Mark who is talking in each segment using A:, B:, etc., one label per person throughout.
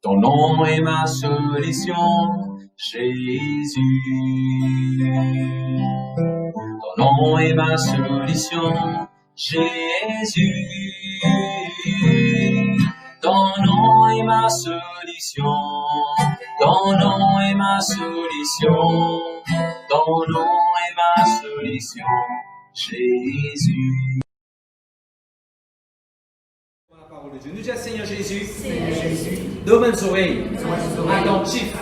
A: Ton nom est ma solution, Jésus. Ton nom est ma solution, Jésus. Ton nom est ma solution. Ton nom est ma solution. Ton nom est ma solution, Jésus.
B: La parole de Dieu. Nous disons Seigneur Jésus, donne mes oreilles, attentif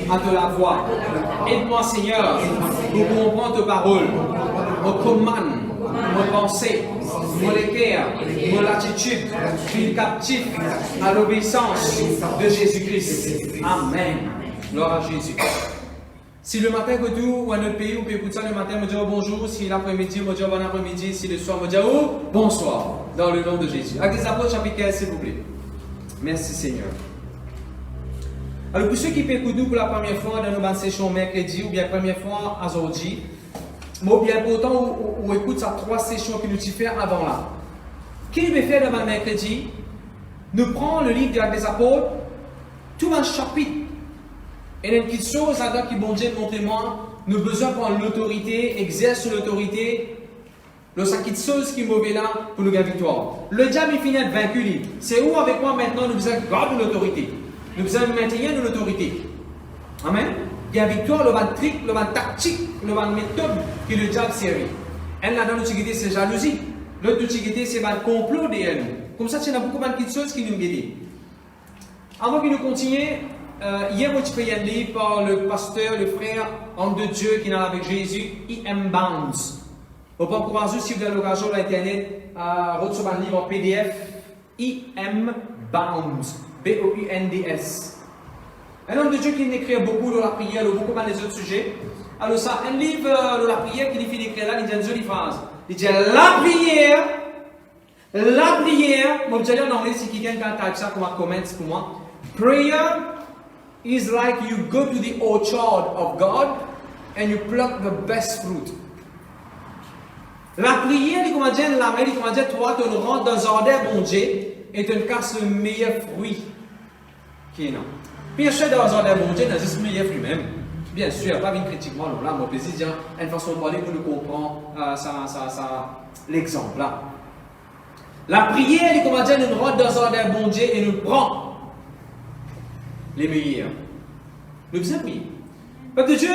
B: à de la voix. Aide-moi Seigneur pour comprendre ta parole, mon commande, mon pensée, mon cœur, mon attitude, suis captif à l'obéissance de Jésus-Christ. Amen. Gloire à Jésus. Si le matin que tout, ou à notre pays, on peut écouter ça le matin, me dire bonjour. Si l'après-midi, me dire bon après-midi. Si le soir, me dire bonsoir. Dans le nom de Jésus. Actes des Apôtres, chapitre 15, s'il vous plaît. Merci Seigneur. Alors pour ceux qui écoutent nous pour la première fois dans nos sessions mercredi, ou bien première fois aujourd'hui, ou bien pourtant, on écoute ça 3 sessions que nous avons fait avant là. Qu'est-ce qu'il veut faire dans le mercredi? Nous prenons le livre de l'Actes des Apôtres, tout un chapitre. Et il y a une petite chose là-dedans qui, bon Dieu, montrez-moi, nous avons besoin de prendre l'autorité, exercer l'autorité. Le sac de choses qui est mauvais là pour nous gagner victoire. Le diable est fini de vaincu. C'est où avec moi maintenant nous devons garder l'autorité. Nous devons maintenir l'autorité. Amen. Il y a victoire, le van trick, le van tactique, le van méthode que le diable servait. Elle là-dedans l'utilité c'est jalousie. L'autre utilité c'est le complot derrière nous. Comme ça, il y a beaucoup de choses qui nous guident. Avant que nous continuions, hier, moi, tu peux y aller par le pasteur, le frère, homme de Dieu qui est avec Jésus, I.M. Bounds. On peut encourager si vous avez l'occasion sur Internet à retrouver un livre en PDF, I.M. Bounds, B-O-U-N-D-S. Un homme de Dieu qui écrit beaucoup de la prière, beaucoup dans les autres sujets. Alors ça, un livre de la prière qui finit d'écrire là, il dit une jolie phrase. Il dit la prière, moi je vais dire en anglais si quelqu'un type ça comme un comment pour moi. Prayer is like you go to the orchard of God and you pluck the best fruit. La prière, comment dire, la mère, comment dire, toi, tu rentres dans un jardin, bon Dieu, et tu casses le meilleur fruit qui est là. Bien sûr, dans un jardin, bon Dieu, il existe le meilleur fruit même. Bien sûr, pas une critiquement, là, mon plaisir, dire, une façon de parler pour nous comprendre l'exemple là. La prière, comment dire, nous rentre dans un jardin, bon Dieu, et nous prend les meilleurs. Nous devons prier. Parce que Dieu,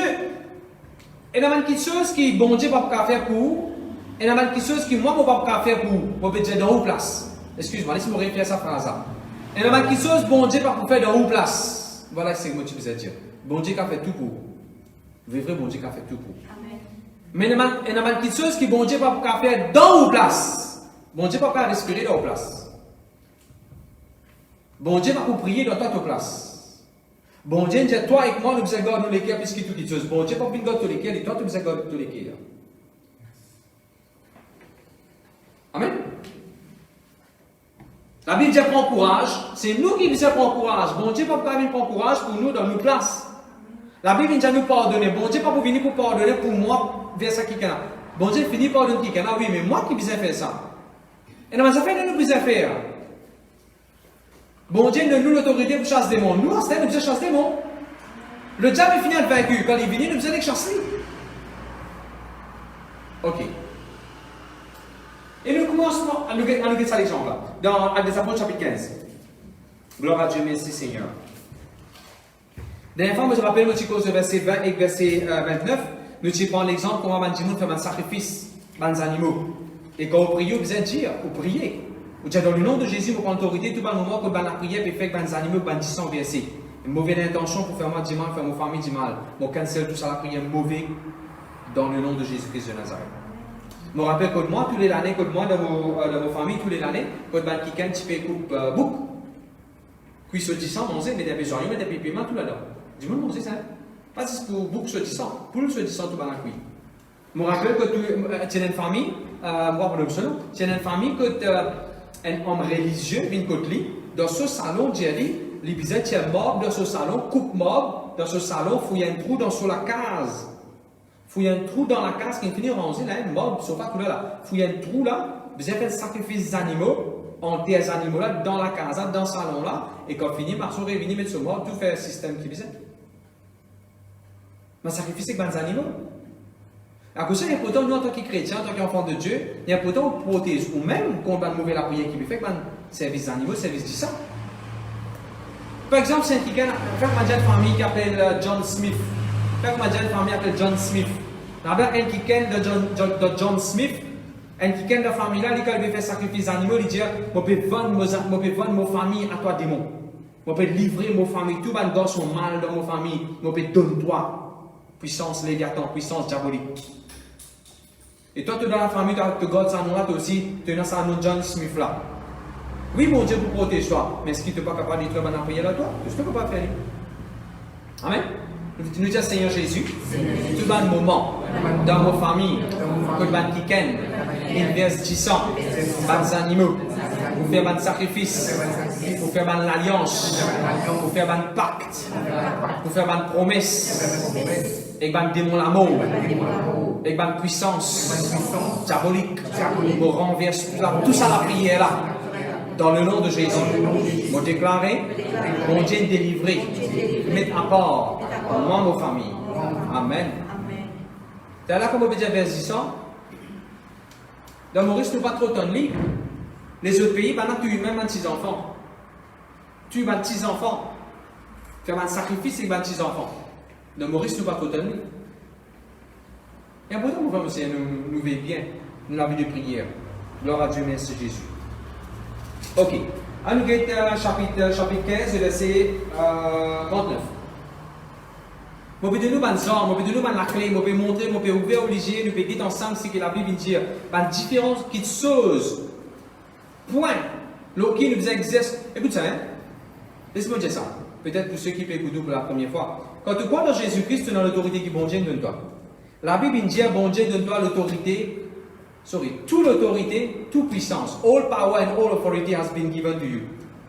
B: il y a quelque chose qui, bon Dieu, va pas faire pour. Et il y a quelque chose que moi, je ne peux pas faire pour vous dire dans où place. Excuse-moi, laisse-moi répéter cette phrase-là. Il y a quelque chose que bon Dieu va faire dans où place. Voilà ce que je veux dire. Bon Dieu a fait tout pour vous. Le vrai bon Dieu a fait tout pour vous. Mais il y a quelque chose que bon Dieu va faire dans où place. Bon Dieu ne peut pas respirer dans où place. Bon Dieu va vous prier dans toute place. Bon Dieu dit, toi et moi, nous devons garder tous les cœurs puisque tout est chose. Bon Dieu ne peut pas garder tous les cœurs et toi, tu devons garder tous les cœurs. Amen. La Bible dit prends courage. C'est nous qui devons prendre courage. Bon Dieu ne peut pas venir prendre courage pour nous dans nos places. La Bible dit nous pardonner. Bon Dieu ne peut pas venir pour pardonner pour moi vers ça qui est là. Bon Dieu finit par pardonner qui est là. Oui, mais moi qui besoin faire ça. Et dans les affaires, nous besoin faire. Bon Dieu donne nous l'autorité pour chasser des démons. Nous, en ce temps, nous besoin chasser des démons. Le diable est fini à être vaincu. Quand il vient, nous besoin les chasser. Ok. Et nous commençons à nous dire cet exemple-là, dans Actes des Apôtres, chapitre 15. Gloire à Dieu, merci Seigneur. Dernière fois, je me rappelle, nous avons le verset 20 et verset 29, nous prenons l'exemple comment on fait un sacrifice, des animaux. Et quand on prie, vous allez dire, vous priez. Vous dites dans le nom de Jésus, vous prenez l'autorité, tout le moment que la prière peut faire des animaux, des 100 versets. Une mauvaise intention pour faire moi du mal, faire ma famille du mal. On cancelle tout ça, la prière mauvaise, dans le nom de Jésus-Christ de Nazareth. Je me rappelle que moi, tous les années, que moi, dans vos familles, tous les années, quand quelqu'un qui fait coupe bouc, qui se dit ça, on sait, mais des besoins, mais des paiements tout là-dedans. Dis-moi, on sait ça. Pas juste pour bouc se dit ça, pour se dit ça tout dans la cuisse. Je me rappelle que tu as une famille, moi, tu as une famille que un homme religieux vient côté lui, dans ce salon, Jerry, il disait, tu es mort dans ce salon, coupe mort dans ce salon, il y a un trou dans la case. Il y a un trou dans la case qui finit rangé là, un mob, sofa tout là. Il y a un trou là, vous avez fait le sacrifice des animaux, on tes animaux là dans la casa, dans le salon là, et quand fini, marche réunit, mettre sur moi, tout fait un système qui faisait. Mais sacrifier que les animaux. À cause de ça, il y a pourtant, nous en tant que chrétiens, en tant qu'enfants de Dieu, il y a pourtant on protège, ou même qu'on va mauvais la prière qui fait, que service d'animaux, service du sang. Par exemple, c'est quelqu'un, faire une famille qui s'appelle John Smith. Faire une famille qui s'appelle John Smith. D'abord, un qui de John Smith, un qui de la famille là, il veut faire sacrifice d'animaux, il dit, je peux vendre ma famille à toi, démon. Je peux livrer ma famille, tout le monde sont mal dans ma famille, je peux donner toi, puissance léviathan, puissance diabolique. Et toi, tu es dans la famille, tu as God, ça nom là, toi aussi, tu es dans ça nom John Smith là. Oui, mon Dieu, pour protéger toi, mais est-ce qu'il n'est pas capable de te faire prière là, toi? Tout ce que tu peux pas faire. Amen. Nous disons, Seigneur Jésus, tout le moment, dans nos familles, que le ban qui il verse du sang, des animaux, pour faire un sacrifice, pour faire une alliance, pour faire un pacte, pour faire une promesse, et un démon l'amour, et une puissance diabolique, pour renverser tout ça la prière là. Dans le nom de Jésus, vous déclarez, mon Dieu délivré, mettre à part, moi, ma famille. Amen. C'est là qu'on peut dire vers 600. Dans Maurice, nous pas trop de livres. Les autres pays, maintenant, tu as même 26 enfants. Tu as 26 enfants. Faire un sacrifice avec 26 enfants. Dans Maurice, nous pas trop de livres. Et pourtant, nous nous veillons bien. Nous avons de prière. Gloire à Dieu, merci Jésus. Ok. À nous chapitre 15, verset 39. Je vais donner la clé, je vais montrer, je vais ouvrir, obliger, nous pouvons dire ensemble ce que la Bible dit. La différence qui chose. Point. L'autre qui nous exerce. Écoute ça, hein? Laisse-moi dire ça. Peut-être pour ceux qui peuvent écouter pour la première fois. Quand tu crois dans Jésus-Christ, tu as l'autorité qui bon Dieu donne toi. La Bible dit bon Dieu donne toi l'autorité. Toute l'autorité, toute puissance. All power and all authority has been given to you.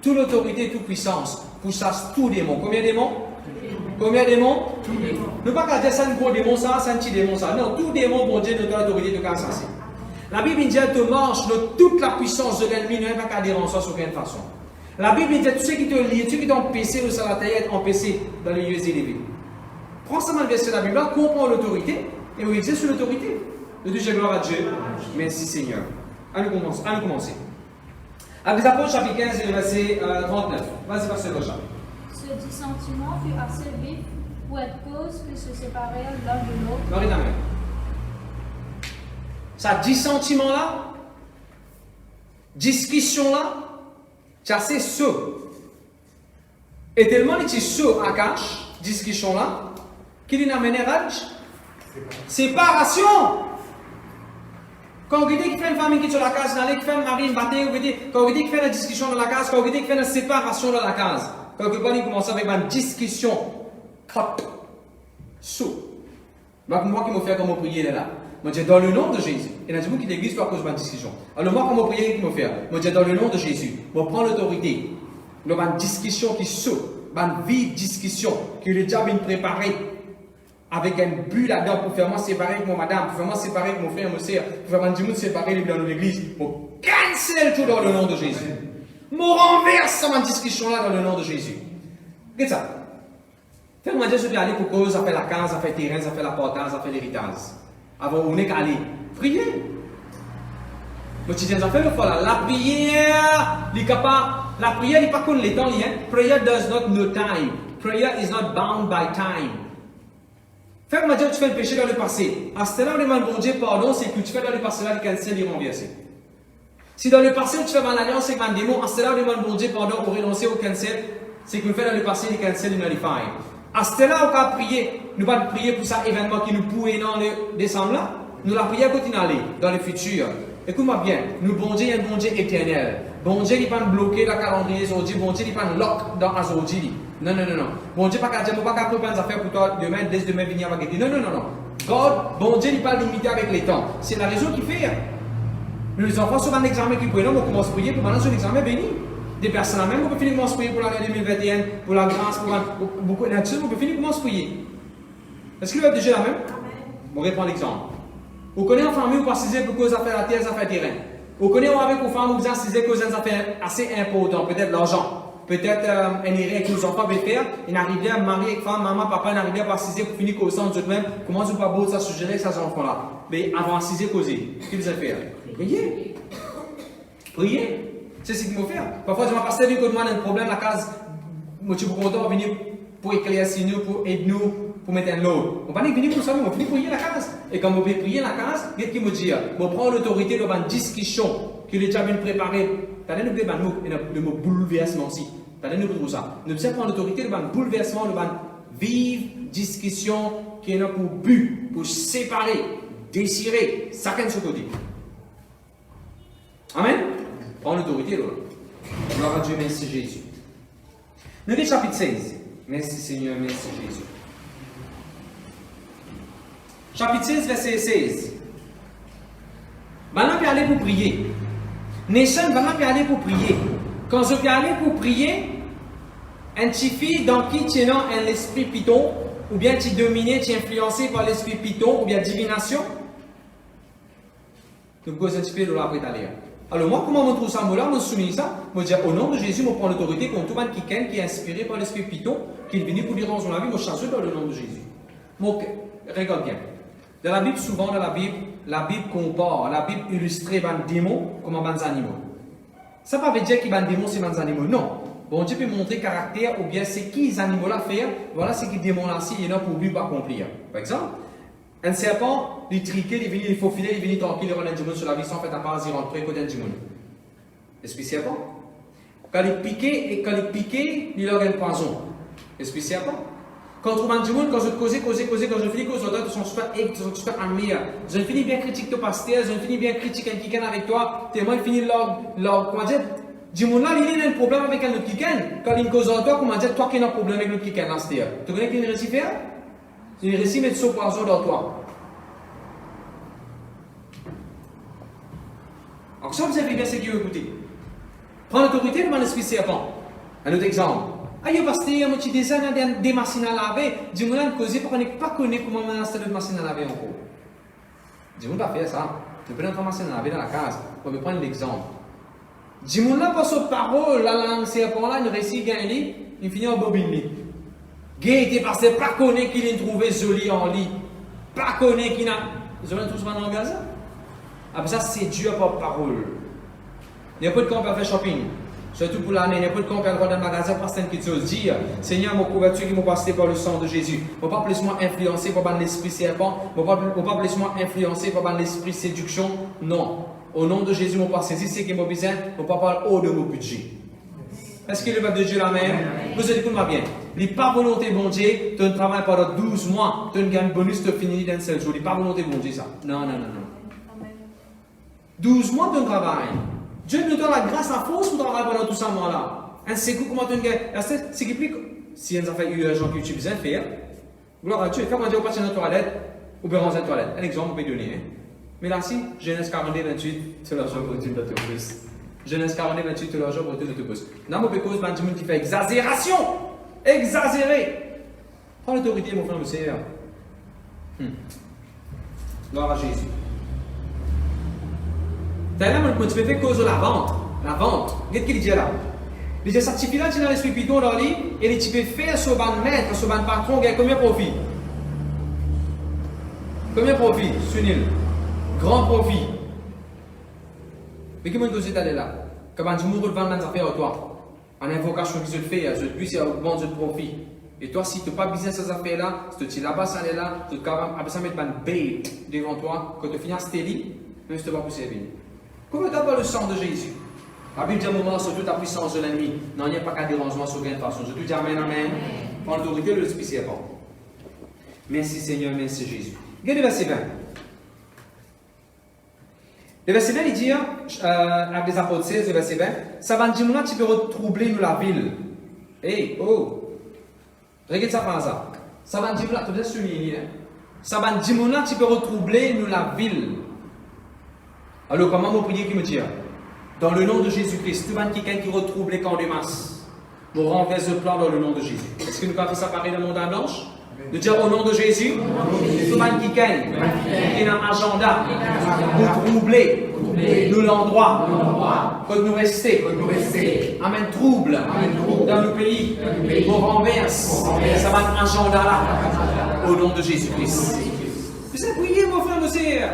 B: Toute l'autorité, toute puissance. Pour ça, tout démon. Combien de démons? Combien de démons? Ne pas dire ça, un gros démon, ça, un petit démon, ça. Non, tout démon, bon Dieu, donne l'autorité de casser. La Bible dit te marche de toute la puissance de l'ennemi, ne pas qu'à déranger sur aucune façon. La Bible dit tous ceux qui te lient, tous ceux qui t'ont empêché ou sur la terre, être empêchés dans les lieux élevés. Prends seulement le verset de la Bible, là, comprends l'autorité et on exerce l'autorité. Nous disons gloire à Dieu. Merci Seigneur. Allons commencer. Avec les Apôtres, chapitre 15, verset 39. Vas-y, pasteur Rocha.
C: Ce dissentiment fut assez vif pour être cause que se séparèrent l'un de l'autre.
B: Marie ta main. Ça dissentiment-là, discussion-là, c'est assez saut. Et tellement il est saut à cache, discussion-là, qu'il y a amené rage. Séparation. Quand vous dites qu'il fait une famille qui est sur la case, qui fait un mari, une bataille, quand vous dites qu'il fait une discussion dans la case, quand vous dites qu'il fait une séparation dans la case, quand vous commence avec une discussion, hop, saut. Donc, moi qui me fais comme prier là. Moi, je dis dans le nom de Jésus. Et là, je vous quitte l'église à cause de ma discussion. Alors, moi, comment prier qui me fait? Moi, je dis dans le nom de Jésus. Moi, prends l'autorité. Nous avons une discussion qui saute. Une vive discussion que le diable a préparée. Avec un but là-dedans pour faire moi séparer avec mon madame, pour faire moi séparer avec mon frère, mon soeur, pour faire moi du monde séparer dans l'église. Pour cancel tout dans le nom de Jésus. Moi, renverse ma discussion là dans le nom de Jésus. Qu'est-ce que ça? Fais-moi dire ce que aller pour cause, ça fait la case, ça fait terrain, ça fait la portage, ça fait l'héritage. Avant, on n'est qu'à aller. Priez. Moi, tu dis, ça fait le fois là. La prière, la prière n'est pas comme les temps. Prayer does not know time. Prayer is not bound by time. Fais-moi dire que tu fais le péché dans le passé. À ce là, on demande bon Dieu pardon, c'est que tu fais dans le passé là, le cancel est renversé. Si dans le passé, tu fais une alliance avec un démon, à ce là, on demande bon Dieu pardon pour renoncer au cancel, c'est que nous faisons dans le passé, le cancel est nullify. À ce là, on va prier. Nous allons prier pour ça événement qui nous pourrait dans le décembre là. Nous la prière continue à aller dans le futur. Écoute-moi bien, nous bon Dieu est un bon Dieu éternel. Bon Dieu n'est pas bloqué dans le calendrier aujourd'hui, bon Dieu n'est pas lock dans aujourd'hui. Non. Bon Dieu n'est pas qu'à dire, pas qu'à préparer des affaires pour toi demain, dès demain venir avec toi. Non. God, bon Dieu n'est pas limité avec les temps. C'est la raison qui fait. Nous les enfants sur un examen qui pourrait, on commence à prier pour maintenant sur l'examen béni. Des personnes même, on peut finir commencer à prier pour l'année 2021, pour la grâce, pour beaucoup de nature, on peut finir commencer à prier. Est-ce qu'il va être déjà la même? On reprend l'exemple. Vous connaissez en famille, vous passez pour cause affaire la terre, affaire terrain. Vous connaissez avec vos femmes, vous assisez que vous avez affaires assez importantes, peut-être l'argent, peut-être un héritier que nos enfants veulent faire, ils n'arrivent pas à marier avec femme, maman, papa, n'arrivent pas à assiser pour finir qu'au centre de même, comment vous pas beau ça suggérer ces enfants-là. Mais avant d'assiser, causer, qu'est-ce que vous allez faire? Priez. Priez. C'est ce qu'il faut faire. Parfois, je vais passer vu que nous avons un problème à la case, je suis content de venir pour éclaircir nous, pour aider nous, pour mettre un lot. On va pas venir pour ça, on va venir prier la case. Et quand on veut prier la case, qu'est-ce qu'il me dit? On prend l'autorité de une discussion qu'il est déjà bien préparé. Tu as n'oublié pas de me bouleversement aussi. Tu as n'oublié ça. Nous devons prendre l'autorité de un bouleversement, de une vive discussion qui est là pour but, pour séparer, désirer, chacun de son côté. Amen. Prends l'autorité là. Gloire à Dieu, merci Jésus. Nous sommes chapitre 16. Merci Seigneur, merci Jésus. Chapitre 16, verset 16. Maintenant, je vais aller pour prier. Nation, maintenant, je vais aller pour prier. Quand je vais aller pour prier, un petit fille dans qui tu es un esprit python, ou bien tu es dominé, tu es influencé par l'esprit python, ou bien divination, donc vous un petit peu de la prétalia. Alors moi, comment je trouve ça, je soumis ça, je dis au nom de Jésus, je prends l'autorité contre tout le monde qui est inspiré par l'esprit python, qui est venu pour dire dans son vie, je change dans le nom de Jésus. Donc, regarde bien. Dans la Bible, souvent, dans la Bible compare, la Bible illustre les démons comme des animaux. Ça ne veut pas dire que les démons, c'est des animaux. Non. Bon Dieu peut montrer caractère ou bien c'est qui les animaux là faire. Voilà ce que les démons là, il y en a pour but accomplir. Par exemple, un serpent, il triquait, il venait, il faufilait, il venait tranquille, il rentre un démon sur la vie sans faire à part, il rentre côté d'un démon. Esprit serpent. Quand il piquait, il aurait un poison. Esprit serpent. Quand on trouve un démon, quand je cause, quand je finis cause, ils sont super amis. Je finis bien critiquer ton pasteur, je finis bien critiquer un kikan avec toi, témoin, il finit comment dire, démon là, il a un problème avec un autre kikan. Quand il cause en toi, comment dire, toi qui as un problème avec l'autre kikan, là, c'est-à-dire. Tu connais qu'il réussit faire? Il réussit à mettre son poison dans toi. Alors, ça, vous avez bien ce qui veut écouter. Prends l'autorité devant l'esprit serpent. Un autre exemple. Aïe, parce que il y a des machines à laver. Dis-moi là, parce qu'on n'est pas connu comment on installe une machine à laver encore. Dis-moi pas faire ça. Tu peux prendre une machine à laver dans la case. On va prendre l'exemple. Dis-moi là, parce que parole, là, serpent là, il réussit à gagner, il finit en bobine. Gay était parce que pas connu qu'il est trouvé joli en lit. Pas connu qu'il a. Vous avez tout ça dans le magasin? Après ça, c'est Dieu par parole. Il n'y a pas de temps pour faire shopping. Surtout pour l'année, il n'y a pas de temps pour aller dans le magasin parce que quelque chose dire Seigneur, mon couverture qui m'a passé par le sang de Jésus. Ne pas plus moi influencer par l'esprit serpent. Ne pas plus moi influencer par l'esprit séduction. Non. Au nom de Jésus, mon pas saisi ce qui m'a besoin. Ne pas parler haut de mon budget. Est-ce que le peuple de Dieu la même? Vous écoutez-moi bien. Il n'est pas volonté bon Dieu, tu ne travailles pendant 12 mois, tu ne gagnes bonus, tu finis d'un seul jour. Il n'est pas volonté bon Dieu ça. Non. 12 mois de travail. Dieu nous donne la grâce à force pour travailler pendant tout ça mois-là. Un second, comment tu gagnes? C'est ce qui implique, si on a fait urgent que tu besoin de faire, gloire à Dieu, quand on dit au patient dans la toilette, ou bien dans la toilette. Un exemple, on peut donner. Mais là, si, Genèse 42, 28, c'est l'argent pour tout l'autobus. Genèse 42, 28, c'est l'argent pour tout l'autobus. Non, mais cause, ben, du monde qui fait exagération. Exagéré. Prends l'autorité, mon frère, mon Seigneur. Gloire à Jésus. D'ailleurs, quand tu peux faire cause de la vente, qu'est-ce qu'il dit là? Il dit, certifié là, tu as l'esprit python dans lui, et tu peux faire sur ban maître, sur ban patron, gagne combien de profit? Combien de profit, Sunil? Grand profit. Mais comment tu es allé là? Quand tu mourras de vendre des affaires à toi, en invocation que je le fais, je puisse augmenter le profit. Et toi, si tu n'as pas business ces affaires-là, si tu es là-bas, ça est là, tu as besoin de mettre un bait devant toi, quand tu finis à stérile, même si tu ne vas pas servir. Comment tu as le sang de Jésus? La Bible dit à un moment sur toute la puissance de l'ennemi. Non, il n'y a pas qu'un dérangement sur aucune façon. Je te dis amen, amen. Prends l'autorité de l'esprit serpent. Merci Seigneur, merci Jésus. Regardez le verset 20. Le verset 20, il dit, avec les apôtres 16, le verset 20, ça va dire, tu peux retroubler nous la ville. Hey, oh! Regarde ça par hasard. Ça va dire, tu peux souligner. Ça va dire, tu peux retroubler nous la ville. Alors, comment vous priez qui me dit? Dans le nom de Jésus-Christ, tout le monde qui retrouve les camps de masse, vous renverse le plan dans le nom de Jésus. Est-ce que nous pouvons faire ça pareil dans le monde à blanche? De dire au nom de Jésus, tout le monde qui gagne, qui a un agenda, pour troubler Nous l'endroit. Quand nous rester. Amen. Trouble. Dans le pays. Au renverse. Ça va un agenda là. Au nom de Jésus-Christ. Vous avez prié, mon frère, mon sœur.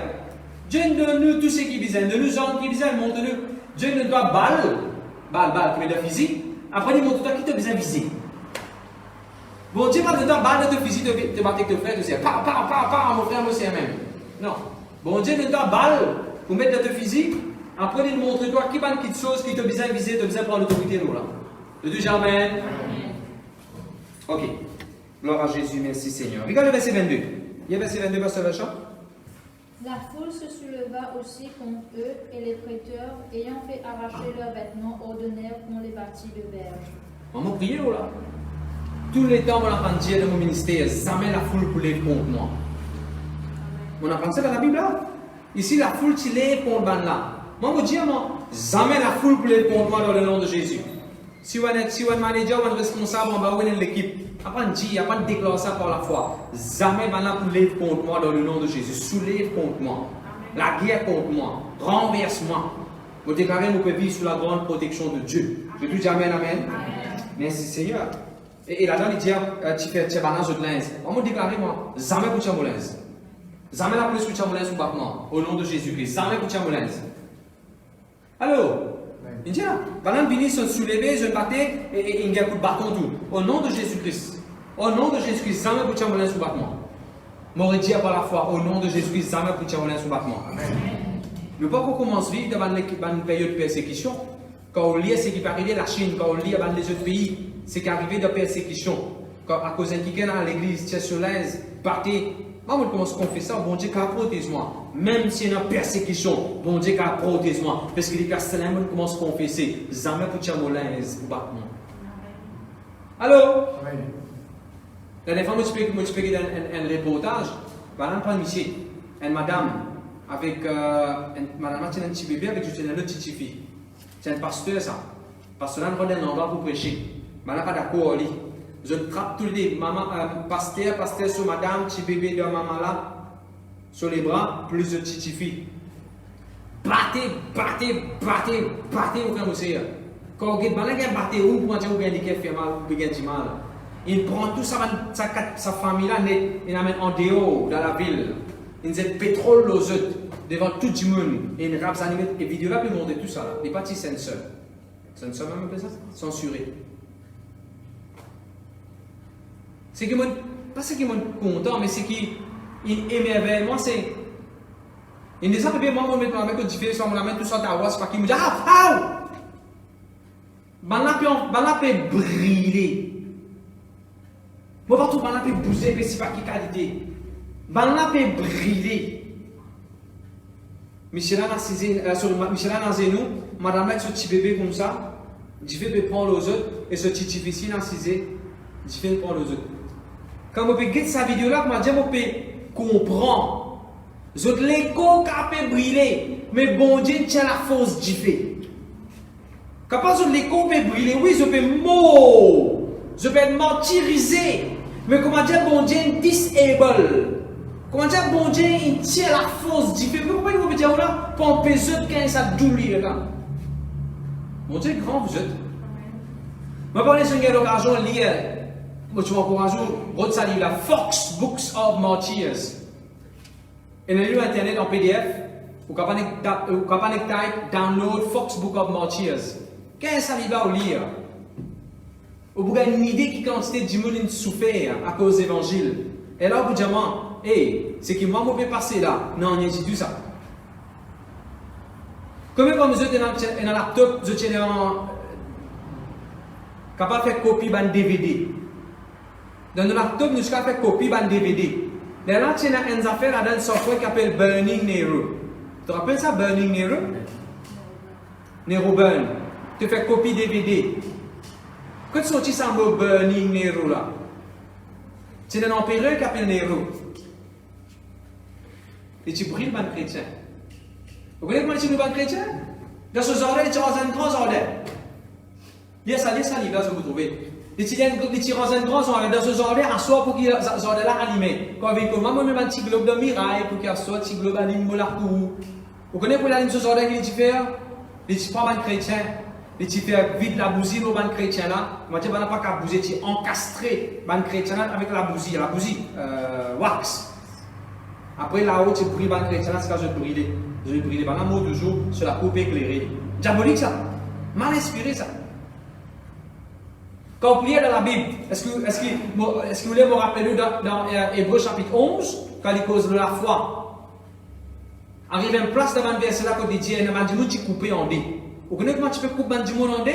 B: Dieu donne-nous tout ce qui besoin. De nous en qui besoin, montre-nous. Dieu ne doit balle, comme il a physique. Après, il montre-toi qui te besoin viser. Bon, Dieu va te dire, balle de ton physique, de battre avec ton frère, de dire, mon frère, mon sœur même. Non. Bon, Dieu ne doit balle pour mettre dans ton physique. Après, il montre-toi qui va une chose qui te besoin viser, te besoin prendre l'autorité, là. Le Dieu, Amen. Ok. Gloire à Jésus, merci Seigneur. Regarde le verset 22. Il y a verset 22, verset 20.
C: La foule se souleva aussi contre eux, et les prêteurs, ayant fait arracher leurs vêtements, ordonnèrent qu'on les bâtit de verge.
B: On m'a prié là. Tous les temps, on apprend Dieu dans mon ministère, jamais la foule pour les contre moi. On apprend ça dans la Bible là. Ici, la foule qui lève contre là. Moi, je dis, jamais la foule pour les contre moi dans le nom de Jésus. Si vous êtes un manager ou un responsable, on va ouvrir l'équipe. Après, on déclare ça par la foi. Jamais la foule lève contre moi dans le nom de Jésus. Soulève contre moi. La guerre contre moi. Renverse-moi. Vous déclarez, vous pouvez vivre sous la grande protection de Dieu. Je dis Amen, Amen. Merci Seigneur. Et là-dedans, il dit, tu fais balance de linge. On m'a déclaré, moi, jamais pour mon linge. Jamais la police pour mon linge ou battement. Au nom de Jésus-Christ. Jamais pour mon linge. Allô? Il dit, pendant que Vini se soulever, je battais et il y a un coup de bâton tout. Au nom de Jésus-Christ. Au nom de Jésus-Christ, jamais pour mon linge ou battement. M'aurait dit par la foi, au nom de Jésus-Christ, jamais pour mon linge ou battement. Mais pas qu'on commence à vivre dans une période de persécution. Quand on lit ce qui peut arriver la Chine, quand on lit dans les autres pays, c'est qu'arrivé de persécution. Quand à cause d'un qui dans l'église, tiens sur l'aise, partez. Moi, je commence à confesser, bon Dieu, qu'à protège-moi. Même s'il y a une persécution, bon Dieu, qu'à protège-moi. Parce que les Castellans commencent à confesser. Jamais pour tiens mon l'aise, pour battre moi. Allô? La dernière fois, je expliqué dans un reportage, madame prend ici, une madame, avec madame qui a un petit bébé avec une autre petite fille. C'est un pasteur, ça. Pasteur, là, on va un endroit pour prêcher. Madame pas d'accord, lui. Je trappe tous les maman, pasteur sur madame, petit bébé de maman là, sur les bras, plus de petite fille. Battez, au frère monsieur. Quand vous avez batté où pour dire que vous avez fait mal, vous avez du mal. Il prend tout ça, sa famille là, il l'amène en dehors, dans la ville. Il met pétrole aux autres, devant tout le monde. Et il rappe ça, et vidéo là, puis montrer tout ça là. Il n'est pas petit censeur. Censeur même, ça? Censuré. C'est que moi, pas ce qui est content, mais c'est qu'il émerveille. Moi, c'est. Il ne sait pas bien, moi, je vais mettre une différence, je vais mettre tout ça dans la voix, c'est pas qu'il me dit, ah! Banla peut briller. Moi, partout, banla peut bouger, mais c'est pas qui qualité. Banla peut briller. Michel Nazénou, madame avec ce petit bébé comme ça, je vais prendre aux autres, et ce petit fils narcisé, je vais prendre aux autres. Quand vous regardez cette vidéo-là, vous pouvez comprendre. Vous avez l'écho qui peut briller, mais bon Dieu tient la force du fait. Quand vous avez l'écho qui peut briller, oui, je peux mourir, je peux être martyrisé, mais comment dire, bon Dieu disable. Comment dire, bon Dieu il tient la force du fait. Mais pourquoi vous pouvez dire là, pour empêcher quand ça douleur là? Bon Dieu grand, vous êtes. Je vais parler sur l'occasion de lire. Je vais encourager votre livre, la Fox Books of Martyrs. Et le livre internet en PDF, vous pouvez download Fox Book of Martyrs. Qu'est-ce que ça va lire? Vous avez une idée qui quantité de monde souffert à cause de l'évangile. Et là, vous dites, hey, c'est qui moi, je vais passer là. Non, il n'y a pas tout ça. Comme quand vous êtes dans un laptop, vous êtes capable de faire copie d'un DVD. Dans le laptop, nous sommes fait copie d'un DVD. Là, tu as une affaire dans un software qui s'appelle Burning Nero. Tu te rappelles ça, Burning Nero? Nero Burn. Tu fais copie DVD. Quand tu sortis ça mot Burning Nero là? C'est un empereur qui s'appelle Nero. Et tu brilles le chrétien. Vous connaissez comment tu brilles le chrétien? Dans ce jardin, tu as un grand jardin. Lisez ça, là, vous trouvez. Les tirants un grand jardin, dans ce jardin, un soir pour qu'il y ait ce jardin-là allumé. Quand il commence, moi, même un petit globe de miraille pour qu'il y ait un petit globe allumé là pour Vous connaissez pour la chose qu'il dit faire? Il dit pas un chrétien. Il dit faire vite la bousille au ban chrétien là. Moi je ne pas qu'à bouger, tu encastrer ban chrétien là avec la bougie, wax. Après là-haut, tu brûles ban chrétien là, c'est quand je brûler. Je vais brûler pendant un mot de jour sur la coupe éclairée. Diabolique ça. Mal inspiré ça. Quand vous priez dans la Bible, est-ce que vous voulez me rappeler dans Hébreux chapitre 11, quand il cause de la foi? Arrive à une place devant le verset là, quand il dit, il y a un diamant qui coupé en deux. Vous connaissez comment tu peux couper un diamant en deux?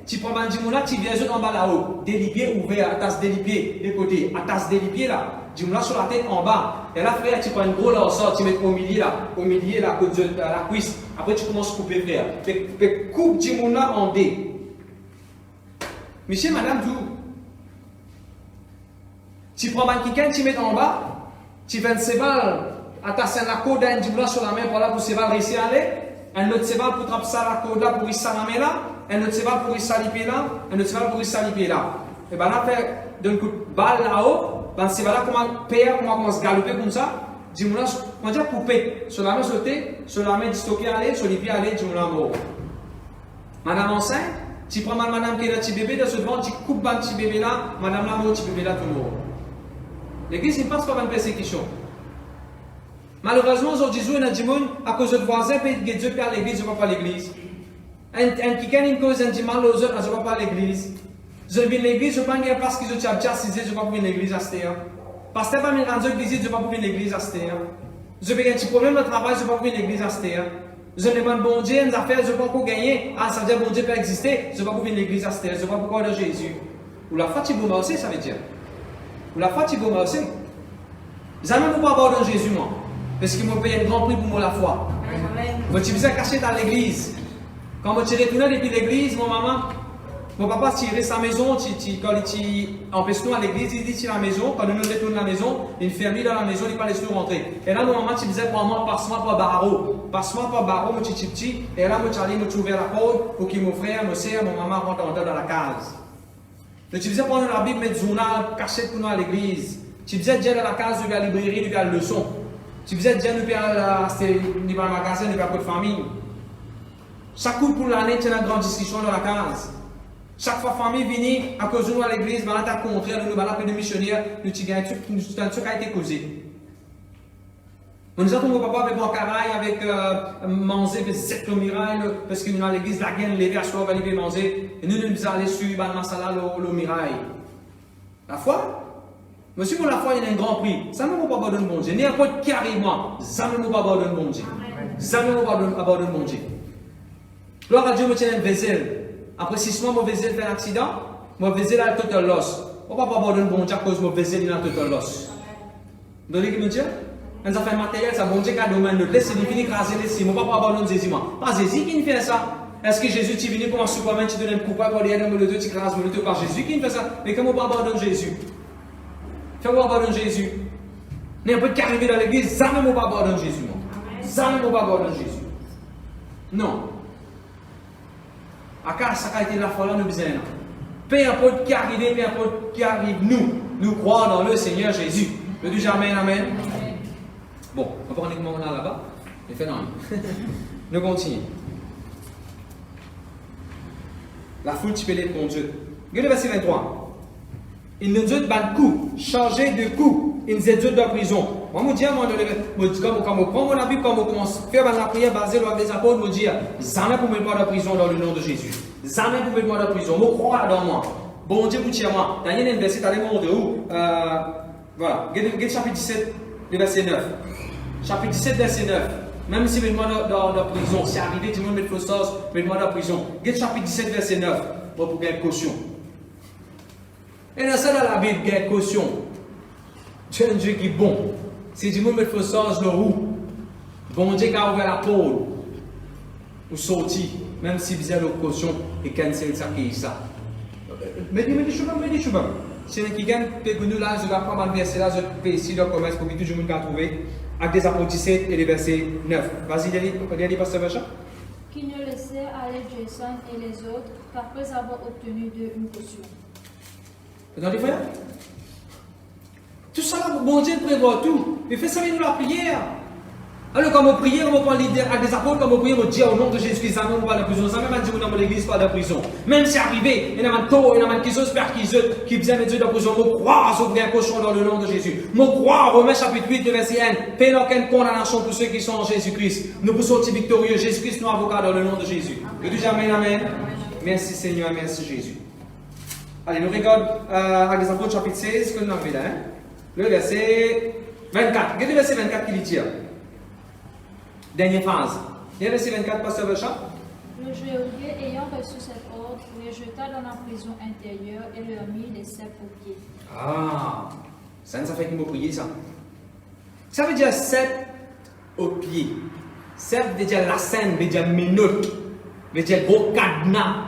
B: Tu prends un diamant là, tu viens en bas là-haut. Délipié ouvert, à tasse délipié, de côté, à tasse délipié là. Diamant là sur la tête en bas. Et là, frère, tu prends une grosse lanceur, tu mets au milieu là, la cuisse. Après, tu commences à couper, frère. Tu coupes diamant là en deux. Monsieur, madame, tout. Tu prends un kikan, tu mets en bas, tu fais un séval, à ta scène la côte, un diamant sur la main, pour là, pour séval réussir à aller. Un autre séval pour trapper ça la côte là, pour y salamé là. Un autre séval pour y saliper là. Un autre séval pour y saliper là. Et bien là, faire d'un coup de balle là-haut, dans ce séval là, comment commence à galoper comme ça. Dis-moi là, on va couper. Sur la main sautée, sur la main stocker aller, sur les pieds aller, dis-moi là, mort. Madame enceinte, tu prends madame qui est là, petit bébé, dans ce devant, tu coupes le petit bébé là, madame là, mort, petit bébé là, tout mort. L'église, il passe par une persécution. Malheureusement, aujourd'hui, il y a des gens, à cause de voisins, Dieu perd l'église, je ne vais pas à l'église. Un qui gagne une cause, un dit mal aux autres, je ne vais pas à l'église. Je viens à l'église, je ne vais pas parce que je suis assisé, je ne vais pas venir à l'église à cette heure. Parce que je ne vais pas venir à l'église, je ne vais pas venir à l'église à cette heure. Je vais un petit problème de travail, je ne vais pas venir à l'église à cette heure. Je demande bon Dieu, une affaire, je ne vais pas gagner. Ah, ça veut dire bon Dieu peut exister, je ne vais pas venir à l'église à cette heure. Je ne vais pas croire de Jésus. Ou la foi, tu vas aussi, ça veut dire. Ou la foi, tu vas aussi. Jamais je ne vais pas avoir de Jésus, moi. Parce qu'il m'a payé un grand prix pour moi la foi. Moi, tu faisais cacher dans l'église. Quand je suis retourné depuis l'église, mon papa tirait sa maison, quand il empêche nous à l'église, il dit à la maison, quand nous retournons à la maison, il ferme dans la maison, il ne laisse nous rentrer. Et là, mon maman, tu disais pour moi, passe-moi par barreau. Passe-moi par barreau, mon petit. Et là, moi, Charlie, m'a ouvert la porte pour que mon frère, mon soeur, mon maman rentre dans la case. Donc, tu disais prendre la Bible, mettre journal, cacher pour nous à l'église. Tu disais déjà dans la case de la librairie, de la leçon. Tu faisais déjà nous faire le magasin, nous faire de famille. Chaque coup pour l'année, tu as une grande discussion dans la case. Chaque fois famille vient à cause de nous à l'église, nous avons rencontré, nous avons appelé des missionnaires, nous avons un truc qui a été causé. Nous avons mon papa avec mon caraï, avec manger, avec cette mirail, parce que nous à l'église, la gaine levée à soi, on va aller manger, et nous nous allons sur le masala, le mirail. La foi? Monsieur, pour la foi, il y a un grand prix. Ça ne m'a pas abandonné mon Dieu. N'importe qui arrive, moi, ça ne m'a pas abandonné mon Dieu. Ça ne m'a pas abandonné mon Dieu. Gloire à Dieu, je tiens un vaisselle. Après 6 mois, mon vaisselle fait un accident. Mon vaisselle a le total loss. Je ne peux pas abandonner mon Dieu à cause de mon vaisselle a le total loss. Vous voyez ce que je veux dire? Quand ça fait matériel, ça bon Dieu qui a domaine de laisser les fini écraser les cimes. Je ne peux pas abandonner Jésus, moi. Pas Jésus qui fait ça. Est-ce que Jésus est venu pour un Superman, tu donnes un coupable pour aller dans le dos, tu écrases le dos? Pas Jésus qui fait ça. Mais comment on peut abandonner Jésus? Fais-moi abandonner Jésus. N'importe qui arrive dans l'église, jamais ne pas abandonner Jésus. Jamais ne pas abandonner Jésus. Non. À cas, ça a été la foi là, nous besoin. Peu importe qui arrive, peu importe qui arrive, nous croyons dans le Seigneur Jésus. Je dis jamais amen. Bon, on va prendre un moment là-bas. Et fait non. Nous continuons. La foule tu peux l'être pour Dieu. Regardez le verset 23. Il nous dit de coup, changer de coup, il nous dit de prison. Moi, je dis, quand on prend mon Bible, quand on commence à faire la prière basée sur les apôtres, je dis, jamais pour me mettre de prison dans le nom de Jésus. Jamais pour me mettre de prison. Je crois dans moi. Bon Dieu, vous tirez moi. Il y a un verset, allez moi de où? Voilà. Regardez chapitre 17, le verset 9. Chapitre 17, verset 9. Même si je me mets dans la prison, c'est arrivé, tout le monde met le sauce, je me mets dans la prison. Regardez chapitre 17, verset 9. Pour gagner caution. Et dans ça, dans la Bible, il y a une caution. Dieu est un Dieu qui est bon. Si du monde met le sens de roue, bon Dieu qui a ouvert la porte, ou sorti, même si vous avez une caution, et cancel ça qui est ça. Mais dis chouba. Si vous gagne, nous là, je vais prendre un verset là, je vais essayer de commencer pour que tout le monde puisse trouver, avec des apôtres 17 et les versets 9. Vas-y, lis Pasteur Vacha.
C: Qui ne laissait aller Jason et les autres qu'après avoir obtenu d'eux une caution.
B: Vous entendez, frère? Tout ça là, bon Dieu prévoit tout. Mais fais ça avec nous la prière. Alors, quand on prie, on prend l'idée avec des apôtres, quand on prie, on dit au nom de Jésus-Christ, ça ne va pas de prison. Ça même dit dans l'église, pas de prison. Même si arrivé, il y a un taux, il y a un qui s'espère qui vient de Dieu de prison. Je crois s'ouvrir un cochon dans le nom de Jésus. Je crois, Romains chapitre 8, verset 1. Paix aucune condamnation pour ceux qui sont en Jésus-Christ. Nous pouvons sortir victorieux. Jésus-Christ, nous avocat dans le nom de Jésus. Que Dieu amen, amen. Merci Seigneur, merci Jésus. Allez, nous regardons avec les apôtres chapitre 16, que nous avons là. Le verset 24. Regardez le verset 24 qui dit. Dernière phrase. Il y a verset 24, Pasteur Belchamp.
C: Le geôlier, ayant reçu cet ordre, les jeta dans la prison intérieure et leur mit les ceps aux pieds.
B: Ah, ça fait qu'il m'a prié ça. Ça veut dire cep aux pieds. Cep veut dire la scène, veut dire minute, veut dire gros cadenas.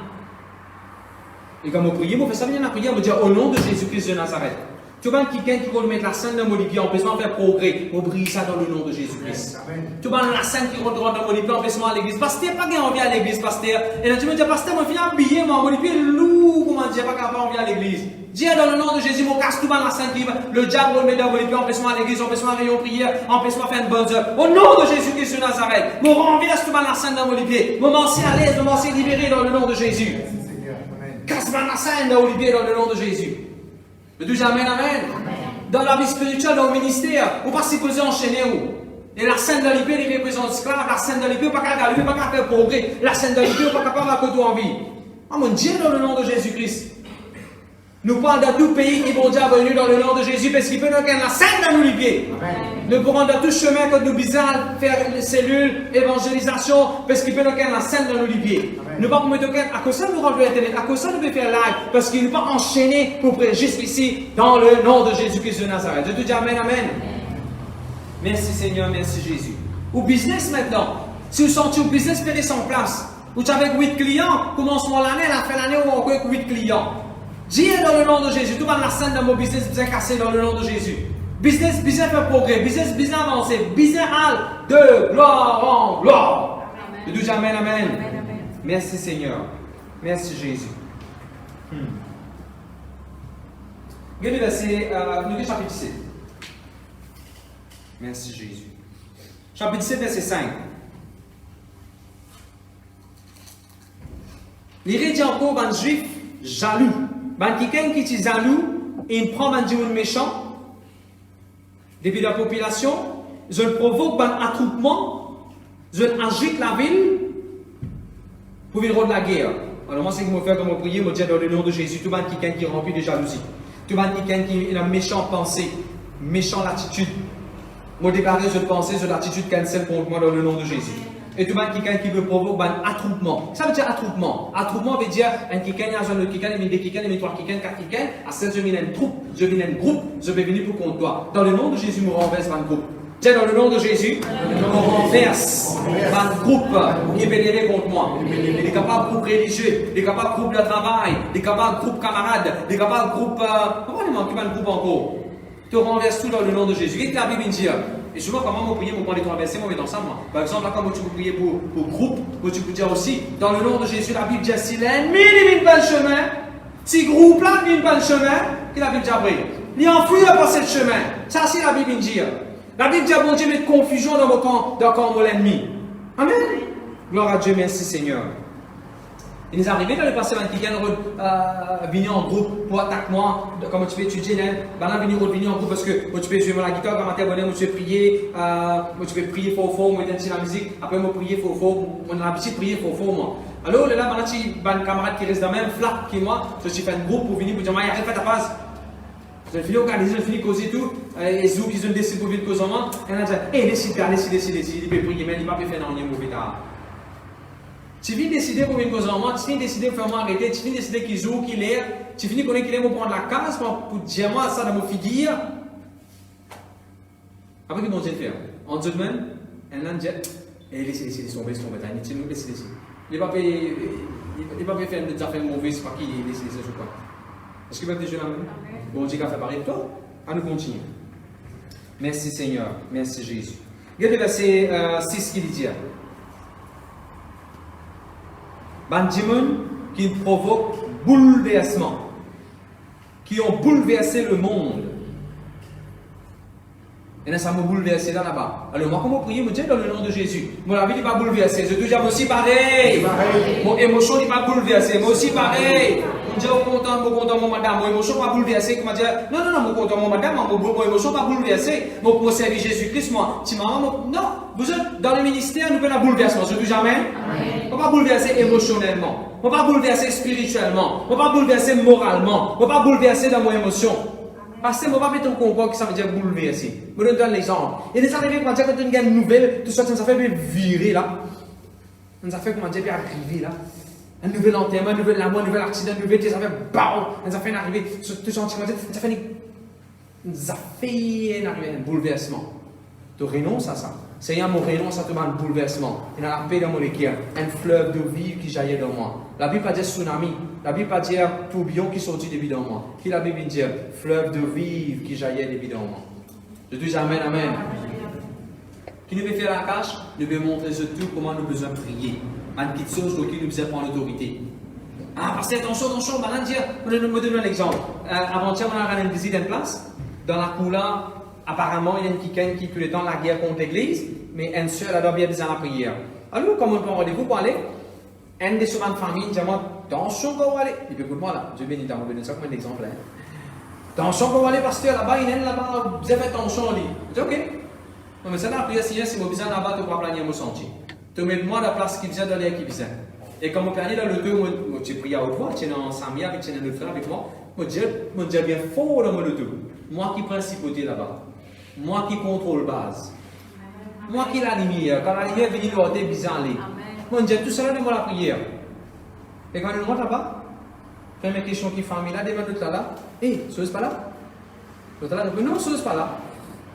B: Et quand je prie, je fais ça, je prie, je dis au nom de Jésus-Christ de Nazareth. Tu vois quelqu'un qui va mettre la scène dans mon lit, on peut faire progrès, on brille ça dans le nom de Jésus-Christ. Tu vois la scène qui rentre dans mon lit, on peut se à l'église. Pasteur, pas envie à l'église, pasteur. Et là tu me dis, pasteur, moi je viens habiller, mon lit est lourd, comment dire, pas capable envie à l'église. Dis dans le nom de Jésus, mon casse tout dans la scène qui le diable va mettre dans mon lit, on peut se à l'église, on peut se à rayon prière, on peut se faire une bonne œuvre. Au nom de Jésus-Christ de Nazareth, mon renverse tout dans la scène dans mon lit, mon m'en à l'aise, mon m'en libéré dans le nom de Jésus. Casse dans la scène dans mon lit, dans le nom de Jésus. Le Dieu amen, amen. Dans la vie spirituelle, dans le ministère, ou pas supposé enchaîner où. Et la scène de l'épée, il représente esclave, la scène de l'épée, pas capable de faire progrès, la scène de l'épée, pas capable de faire en vie. Oh mon Dieu, dans le nom de Jésus-Christ. Nous parlons de tout pays qui vont dire venir dans le nom de Jésus, parce qu'il peut nous faire la scène dans l'épée. Nous pourrons dans tout chemin que nous bizarres faire les cellules, évangélisation, parce qu'il peut nous faire la scène dans l'épée. Nous ne pouvons pas mettre à cause ça nous rendre Internet, à cause ça nous pouvons faire live, parce qu'il ne peut pas enchaîner pour prêcher jusqu'ici dans le nom de Jésus-Christ de Nazareth. Je te dis amen, amen. Merci Seigneur, merci Jésus. Au business maintenant, si vous sentez au business périr sans place, vous avez 8 clients, commencement l'année, la fin de l'année, on a 8 clients. Dis dans le nom de Jésus, tout va la scène dans mon business bien cassé dans le nom de Jésus. Business fait progrès, business avancé, business de gloire en gloire. Je dis amen, amen. Merci Seigneur. Merci Jésus. Regardez le verset, nous chapitre 17. Merci Jésus. Chapitre 17, verset 5. Il dit encore, un juif jaloux. Quelqu'un qui est jaloux, il prend un dieu méchant. Depuis la population, je le provoque un attroupement, je agite la ville pour venir de la guerre. Alors moi, c'est que je fais comme je prie, je dis dans le nom de Jésus, tout le monde quelqu'un qui est rempli de jalousie. Tout le monde quelqu'un qui a une méchante pensée, méchante attitude. Moi, déclarer je pensée, je l'attitude cancel contre moi dans le nom de Jésus. Et tout le monde quelqu'un qui veut provoquer un attroupement. Ça veut dire attroupement. Attroupement veut dire un quelqu'un, un autre quelqu'un, il quelqu'un, il trois quelqu'un, quatre quelqu'un. À cette je viens une troupe, je viens un groupe, je vais venir pour contre toi. Dans le nom de Jésus, nous renverse un groupe. Tiens, dans le nom de Jésus, nous renverse un groupe qui est bénéfique contre moi. Il est capable de groupe religieux, il est capable de groupe de travail, il est capable de groupe camarade, il est capable de groupe. Comment il manque un groupe encore? Tu renverses tout dans le nom de Jésus. Qu'est-ce que la Bible dit? Et souvent, comment on prie, on prend les trois versets, on met dans ça, moi. Par exemple, là, quand tu peux prier pour groupe, tu peux dire aussi, dans le nom de Jésus, la Bible dit, si l'ennemi il pas le chemin, si groupe là, il pas le chemin, que la Bible dit après. Il enfuit à passer le chemin. Ça, c'est la Bible dit. La Bible dit, bon Dieu, met confusion dans mon camp, de l'ennemi. Amen. Gloire à Dieu, merci Seigneur. Il nous est arrivé dans le passé, qui viennent venir en groupe pour attaquer moi, comment tu peux étudier, là, venir en groupe parce que tu peux jouer la guitare, quand tu es tu peux prier, tu peux prier fort, moi, la musique, après, moi, prier fort, on a l'habitude de prier fort, moi. Alors, là, maintenant, tu as un camarade qui reste dans le même flat que moi, je suis fait un groupe pour venir pour dire, arrête, fais ta passe. Je finis organiser, je finis causer tout, et Zou qui ont décidé pour venir causer en moi, et on a dit, décide, il peut prier, mais il ne va pas faire rien mauvais tard. Tu viens décider pour une cause en moi, tu viens décider pour faire moi arrêter, tu viens décider qu'il joue, qu'il est, tu finis connaître qu'il est pour prendre la case, pour dire moi ça dans mon figure. Après, qu'ils vont dire faire. En deux semaines, un an dit, laissez tomber, laissez. Il ne va pas faire des affaires mauvaises, c'est pas qui laissez ou quoi. Est-ce qu'il va être des jeunes à nous? Bon Dieu, qu'a fait pareil de toi? À nous continuer. Merci Seigneur, merci Jésus. Regardez le verset 6 qui dit. Ban démons qui provoquent bouleversement, qui ont bouleversé le monde. Et ça m'a bouleversé là-bas. Alors moi, comment prier, me dire dans le nom de Jésus. Mon vie n'est pas bouleversée. Je dis, moi aussi pareil. Mon émotion n'est pas bouleversée. Moi aussi pareil. Je dis, content, mon madame. Mon émotion n'est pas bouleversée. Comment dire, non, mon content, mon madame. Mon émotion n'est pas bouleversée. Mon servir Jésus-Christ, moi. Non, vous êtes dans le ministère, nous pouvons bouleversement. Je dis jamais. On ne va pas bouleverser émotionnellement. On ne va pas bouleverser spirituellement. On ne va pas bouleverser moralement. On ne va pas bouleverser dans mon émotion. Parce que je ne vais pas mettre un combat qui ça veut dire bouleverser. Je vous donne l'exemple. Il est arrivé quand tu as une nouvelle, tout ça, ça fait virer là. Ça fait comment dire, arriver là. Un nouvel enterrement, un nouvel amour, un nouvel accident, un nouvel ça fait BAM! Ça fait arriver, tout ça, ça fait un bouleversement. Tu renonces à ça. Seigneur, mon renonce à tout un bouleversement. Il y a la paix dans mon cœur, un fleuve de vie qui jaillit dans moi. La Bible pas dire tsunami, la Bible pas dire tourbillon qui sortit de moi. Qui la Bible dit fleuve de vie qui jaillit de moi. Je dis amen, amen. Qui nous veut faire la cache, nous veut montrer surtout comment nous besoin prier. Une petite chose qui nous besoin prendre l'autorité. Ah, parce que attention, je me donne un exemple. Avant-hier, on a regardé une visite d'une place. Dans la cour là, apparemment, il y a une quelqu'un qui tout le temps la guerre contre l'église, mais une seule a bien besoin de la prière. Alors, comme on prend rendez-vous pour aller, un des souvent de famille dit moi, attention pour aller. Il peut écoute-moi là, Dieu bénit, on va donner ça comme un exemple. Attention pour aller, pasteur, là-bas, il y a là-bas, vous avez attention, lui. Je dis ok. Mais ça, la prière, si vous besoin là-bas, tu vas planer mon sentier. Tu mets moi la place qui vient dans l'air qui vient. Et comme on peut aller dans le deux, moi, j'ai prié à haute voix, tu es dans Samia, avec tu es dans le frère avec moi, moi, j'ai bien fort dans mon deux. Moi qui principauté là-bas. Moi qui contrôle base. Moi qui la lumière. Quand la lumière vient de l'autre, bizarre. Moi, je dis tout ça dans la prière. Et quand on rentre là-bas, fait mes questions qui famille là, devant l'autre là, hé, chose pas là. L'autre là, non, chose pas là.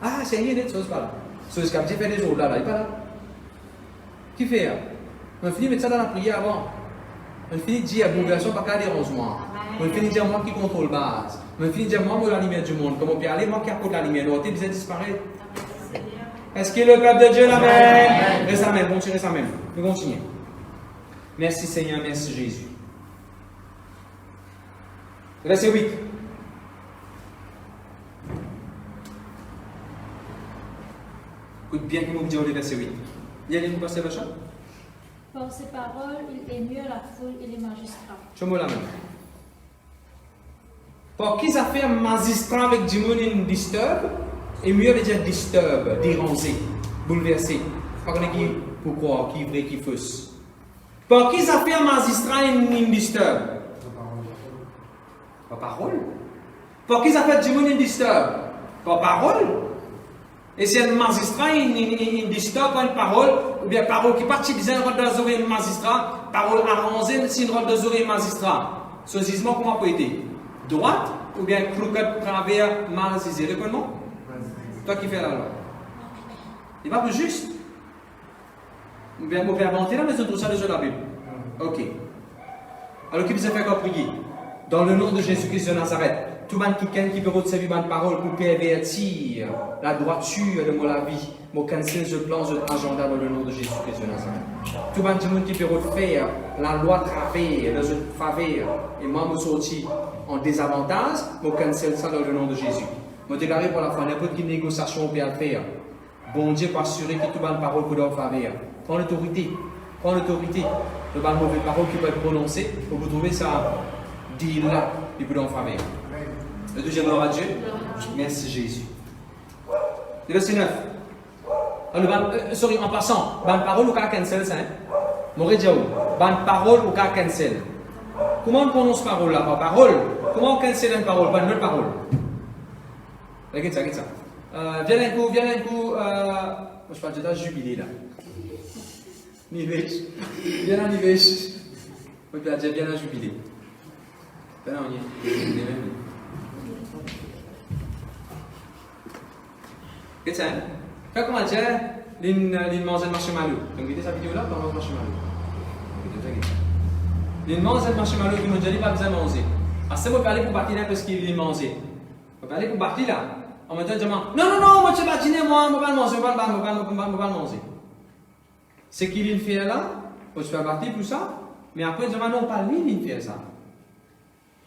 B: Ah, c'est rien d'être chose pas là. Chose qui a fait des jours là, il n'est pas là. Qui fait? On finit de mettre ça dans la prière avant. On finit de dire, bouleversation, pas qu'à dérange moi. On finit de dire, moi qui contrôle base. On finit de dire, moi, la lumière du monde. Comment on peut aller, moi qui apporte la lumière. L'autre, il disparaître. Est-ce que le peuple de Dieu l'amen? Reste amen, continue, reste amen. Nous continuons. Merci Seigneur, merci Jésus. Verset 8. Écoute bien comment vous dit le verset 8. Il y a des mots passés, Vacha?
C: Par ces paroles, il émut la foule et les magistrats.
B: Je me la main. Pour qui ça fait un magistrat avec du monde in disturb? Et mieux veut dire disturb, déranger, bouleverser. Pas qu'on qui pourquoi, qui vrai, qui fausse. Pour qui ça fait un magistrat in disturb? Par parole. Pour qui ça fait du monde in disturb? Par parole. Et c'est un magistrat in disturb par une parole, ou bien parole qui partit bien rôle dans un magistrat, parole arrangée, c'est une rôle dans un magistrat. Ce jugement, comment peut être? Droite, ou bien crooked, travers, mal cisé. Reconnais-moi? Toi qui fais la loi. Il va plus juste. On peut inventer la maison de ça de la Bible. Ok. Alors qui vous a fait encore prier? Dans le nom de Jésus-Christ de Nazareth, tout le monde qui peut recevoir une parole pour pervertir la droiture de la vie, moi cancel ce plan, ce agenda dans le nom de Jésus-Christ de Nazareth. Tout le monde qui peut refaire la loi travers, dans une faveur, et moi me sortir en désavantage, moi cancel ça dans le nom de Jésus. Je déclare pour la fin, n'importe quelle négociation on peut faire. Bon Dieu pour assurer que tout le monde parole pour leur faveur. Prends l'autorité. Prends l'autorité. Le bal mauvais parole qui peut être prononcée pour vous trouver ça. Dit là, il peut en faveur. Le deuxième gloire à Dieu. Merci Jésus. Le verset 9. En passant, ban parole ou qu'à cancel ça. M'aurait dit ban parole ou qu'à cancel. Comment on prononce parole là? Par parole. Comment on cancel une parole? Pas une autre parole. Regarde ça, regarde ça. Viens un coup. Je parle de jubilé là. Nivèche. Viens à Nivèche. Je vais dire viens à jubilé. Ben non, on y est. Regarde ça. Quand comment dire, l'in mange le marshmallow. Donc, vous voyez cette vidéo là, dans le marshmallow. L'in mange le marshmallow qui m'a dit pas besoin de manger. Alors, c'est moi qui aller pour partir là parce qu'il manger. Je vais aller pour partir là. On me dit, non, moi je vais patiner, moi, je ne vais pas manger. C'est qu'il vient faire là, je vais partir pour ça, mais après, je dis, non, pas lui, il vient faire ça.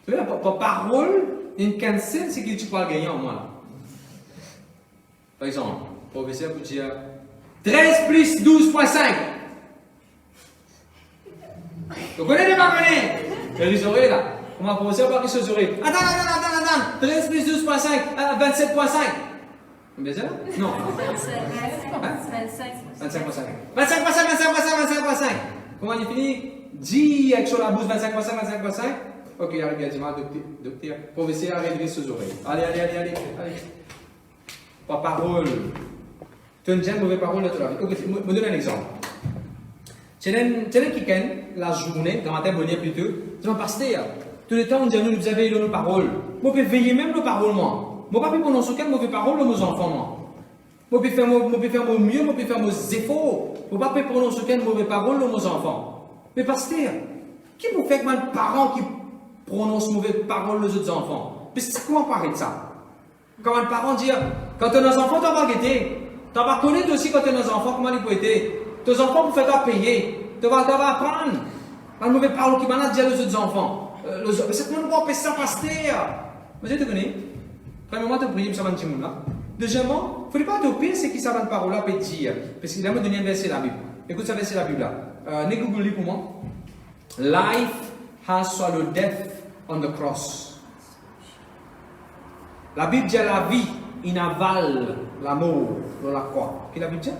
B: Tu vois, par parole, une cancel, c'est qu'il ne peut pas gagner en moi là. Par exemple, le professeur peut dire 13 plus 12,5. Vous connaissez les maronnets? C'est les oreilles là. Comment le professeur va les oreilles? Attends. 13 plus 12,5, 27,5. Combien c'est là? Non. 25,5. Comment il finit? Dis avec sur la bouche 25,5. Ok, arrive, il a dit mal, docteur. Professeur, arrêtez ses oreilles. Allez. Pas parole. Tu as une mauvaise parole de toi. Ok, je me donne un exemple. Tu as quelqu'un, la journée, dans matin, bonnet plutôt, tu vas passer. Tout le temps, on dit à nous, vous avez nos paroles. Moi, je peux veiller même nos paroles, moi. Moi, pas prononcer aucune mauvaise parole à mes enfants, moi. Moi, je peux faire mon mieux, moi, je peux faire mes efforts. Moi, pas prononcer aucune mauvaise parole à mes enfants. Mais pasteur, qui vous fait que mal parents qui prononcent mauvaise parole aux autres enfants? Mais c'est comment parler de ça? Quand un parent dit, quand tu as un enfant, tu vas guetter. Tu vas connaître aussi quand tu as un enfant, comment il peut être. Tes enfants, vous faites payer. Tu vas apprendre. La mauvaise parole qui m'a dit aux autres enfants. Mais c'est comment on peut ça, pasteur? Mais je te connais. Premièrement, tu pries, ça va te là. Deuxièmement, il ne faut pas te pire, c'est qui ça va te parole là, peut dire. Parce qu'il a me donné un verset de la Bible. Écoute ça, verset de la Bible là. Ne Google pour moi. Life has swallowed death on the cross. La Bible dit la vie, il avale la mort dans la croix. Qu'est-ce que la Bible dit?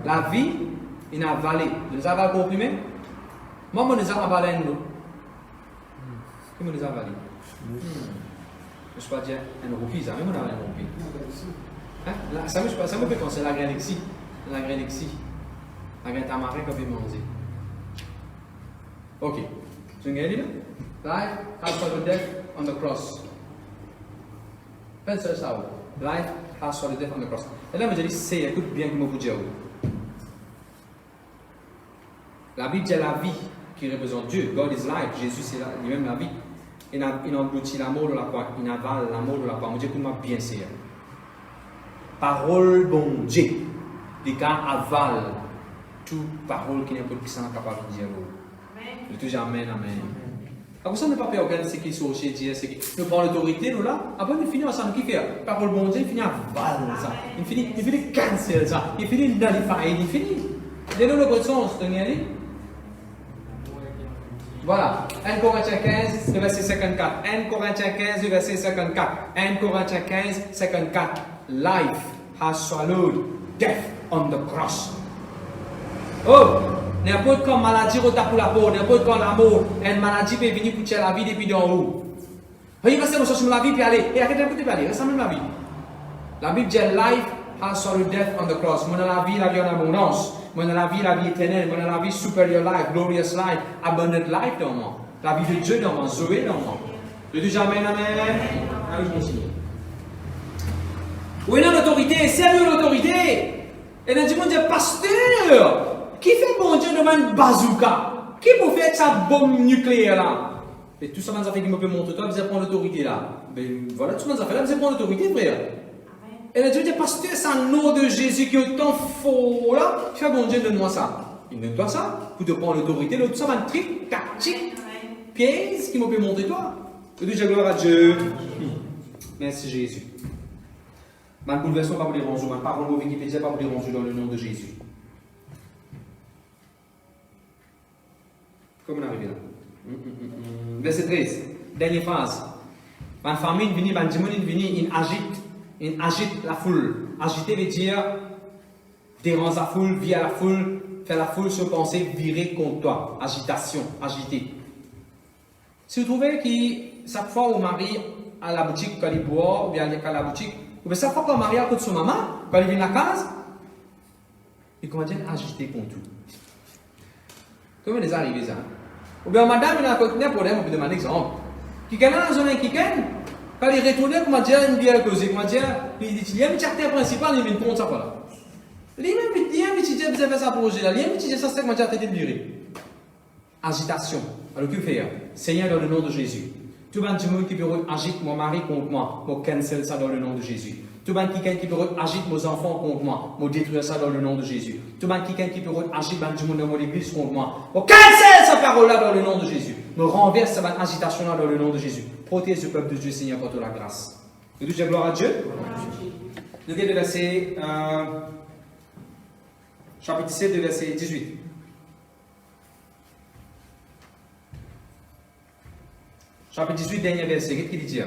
B: La vie, il a avalé. Nous avons comprimé? Moi, je nous avalé. Qui nous a avalé? Je ne suis pas dire un roupi, ça, mais on a un roupi. Ça me fait penser à la galaxie. La galaxie. La graine tamarin qu'on peut manger. Ok. Tu as gagné là? Life has swallowed death on the cross. Pense à ça. Life has swallowed death on the cross. Et là, je dis, c'est, écoute bien comment vous dire. La Bible dit la vie qui représente Dieu. God is life. Jésus, c'est lui-même la vie. Il engloutit l'amour de la croix. Il avale l'amour de la croix. Mon Dieu, écoute-moi bien, c'est. Parole bon Dieu. Les gars avalent toute parole qui n'est pas capable de dire. Je te dis amen. Après ça, on n'est pas peur de ce qui sont chez Dieu. Nous prenons l'autorité, nous là. Après, nous finissons ensemble. Qui fait parole bon Dieu, il finit à aval ça. Il finit cancel ça. Il finit nullifier. Il finit. Dès-nous le bon sens, tu as dit? Voilà, 1 Corinthiens 15, verset 54. 1 Corinthiens 15, verset 54. 1 Corinthiens 15, 54. Life has swallowed death on the cross. Oh, n'importe quelle maladie rota pour la peau, n'importe quelle amour, une maladie peut venir pour tuer la vie depuis d'en haut. Il va se rechercher la vie puis aller. Et à quel point tu peux aller? Reste même la vie. La Bible dit life has swallowed death on the cross. Moi, dans la vie en abondance. Moi, dans la vie éternelle, moi, dans la vie superior life, glorious life, abundant life dans moi. La vie de Dieu dans moi, Zoé dans moi. Je dis jamais amen. Allez, je continue. Oui, non, l'autorité, sérieux l'autorité. Et là, on dit, pasteur, qui fait bon Dieu devant une bazooka? Qui peut faire sa bombe nucléaire là? Et tout ça, ça fait qu'il me peut montrer, toi, vous allez prendre l'autorité là. Ben voilà, tout ça fait là, vous allez prendre l'autorité, frère. Et là, tu dis, pasteur, c'est un nom de Jésus qui est autant faux là. Tu fais bon Dieu, donne-moi ça. Il donne toi ça pour te prendre l'autorité. Tout ça va un trick, tactique, pièce qui me peut montrer toi. Je dis, gloire à Dieu. Merci Jésus. Ma bouleversement pas vous déranger, ma parole au Wikipédia pas vous déranger dans le nom de Jésus. Comment on arrive là? Verset 13, dernière phrase. Ma famille vient, ma démon vient, il agite la foule. Agiter veut dire déranger la foule, via la foule, faire la foule se penser virer contre toi. Agitation, agiter. Si vous trouvez que chaque fois où mari à la boutique, quand il boit, ou bien à la boutique, ou bien chaque fois qu'on marie à côté de son maman, quand il vient à la case, il commence à agiter contre tout. Comment est-ce arrivé ça? Ou bien madame, il a un problème, on peut demander un exemple. Qui gagne dans la zone qui gagne, quand il retourne, comment dire, une bière causée, comment dire, il dit, il y a un acteur principal, il vient de compte ça, voilà. Il y a un petit vous avez fait ça projet là, il y a un petit ça, c'est comment dire, tête de durée. Agitation. Alors, que faire? Seigneur, dans le nom de Jésus. Tout le monde qui peut agiter mon mari contre moi, moi cancel ça dans le nom de Jésus. Tout le monde qui peut agiter mes enfants contre moi, moi détruire ça dans le nom de Jésus. Tout le monde qui peut agiter dans mon église contre moi, moi cancel cette parole-là dans le nom de Jésus. Me renverse cette agitation-là dans le nom de Jésus. Protège le peuple de Dieu, Seigneur, pour toute la grâce. Et tout, gloire à Dieu. Nous avons le verset, chapitre 7, le verset 18. Chapitre 18, dernier verset, qu'est-ce qu'il dit?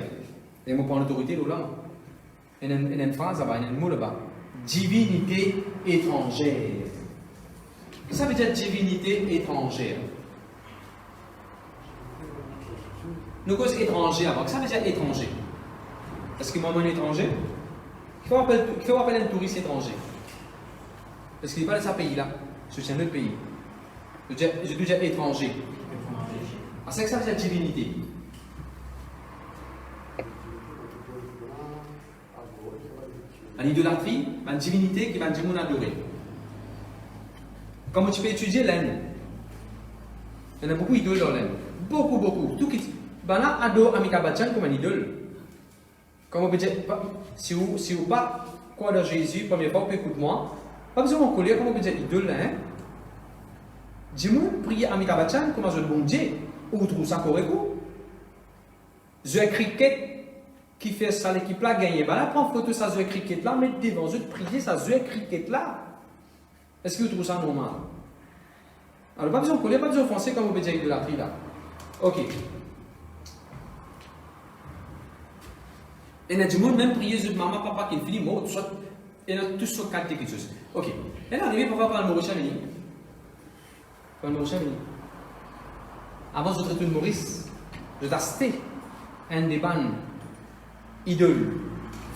B: Les mots pour l'autorité, là. Il y a une phrase là-bas, il y a un mot là-bas. Divinité étrangère. Qu'est-ce que ça veut dire divinité étrangère? Nous cause étranger avant. Qu'est-ce que ça veut dire étranger? Est-ce que moi, je suis étranger? Qui faut appeler un touriste étranger? Parce qu'il n'est pas de ce pays-là. C'est un autre pays. Je dois dire étranger. Ah, c'est que ça veut dire divinité. Une idolâtrie, une divinité qui va dire mon adorer. Comme tu peux étudier l'Inde, il y en a beaucoup d'idoles dans l'Inde. Beaucoup. Tout qui. Ben là, adore Amitabh Bachchan comme un idole. Comme on peut dire, si vous pas quoi de Jésus, première fois, écoute-moi, pas besoin de coller, comme on peut dire idole, hein. Dis-moi, prier Amitabh Bachchan comme un bon Dieu, ou vous trouvez ça correct? The Cricket qui fait ça, l'équipe là, gagner. Ben là, prends photo de ça, The Cricket là, mettez devant eux, prier ça, The Cricket là. Est-ce que vous trouvez ça normal? Alors, pas besoin de coller, pas besoin de foncer comme on peut dire idolâtrie là. Ok. Et il y a du monde, même prier de maman, papa qui finit, moi, il y a tout ce qualité quelque chose. Ok. Et là, on arrive pour faire le Maurice Chamini. Avant de traiter de Maurice, je t'ai acheté un des bandes idoles,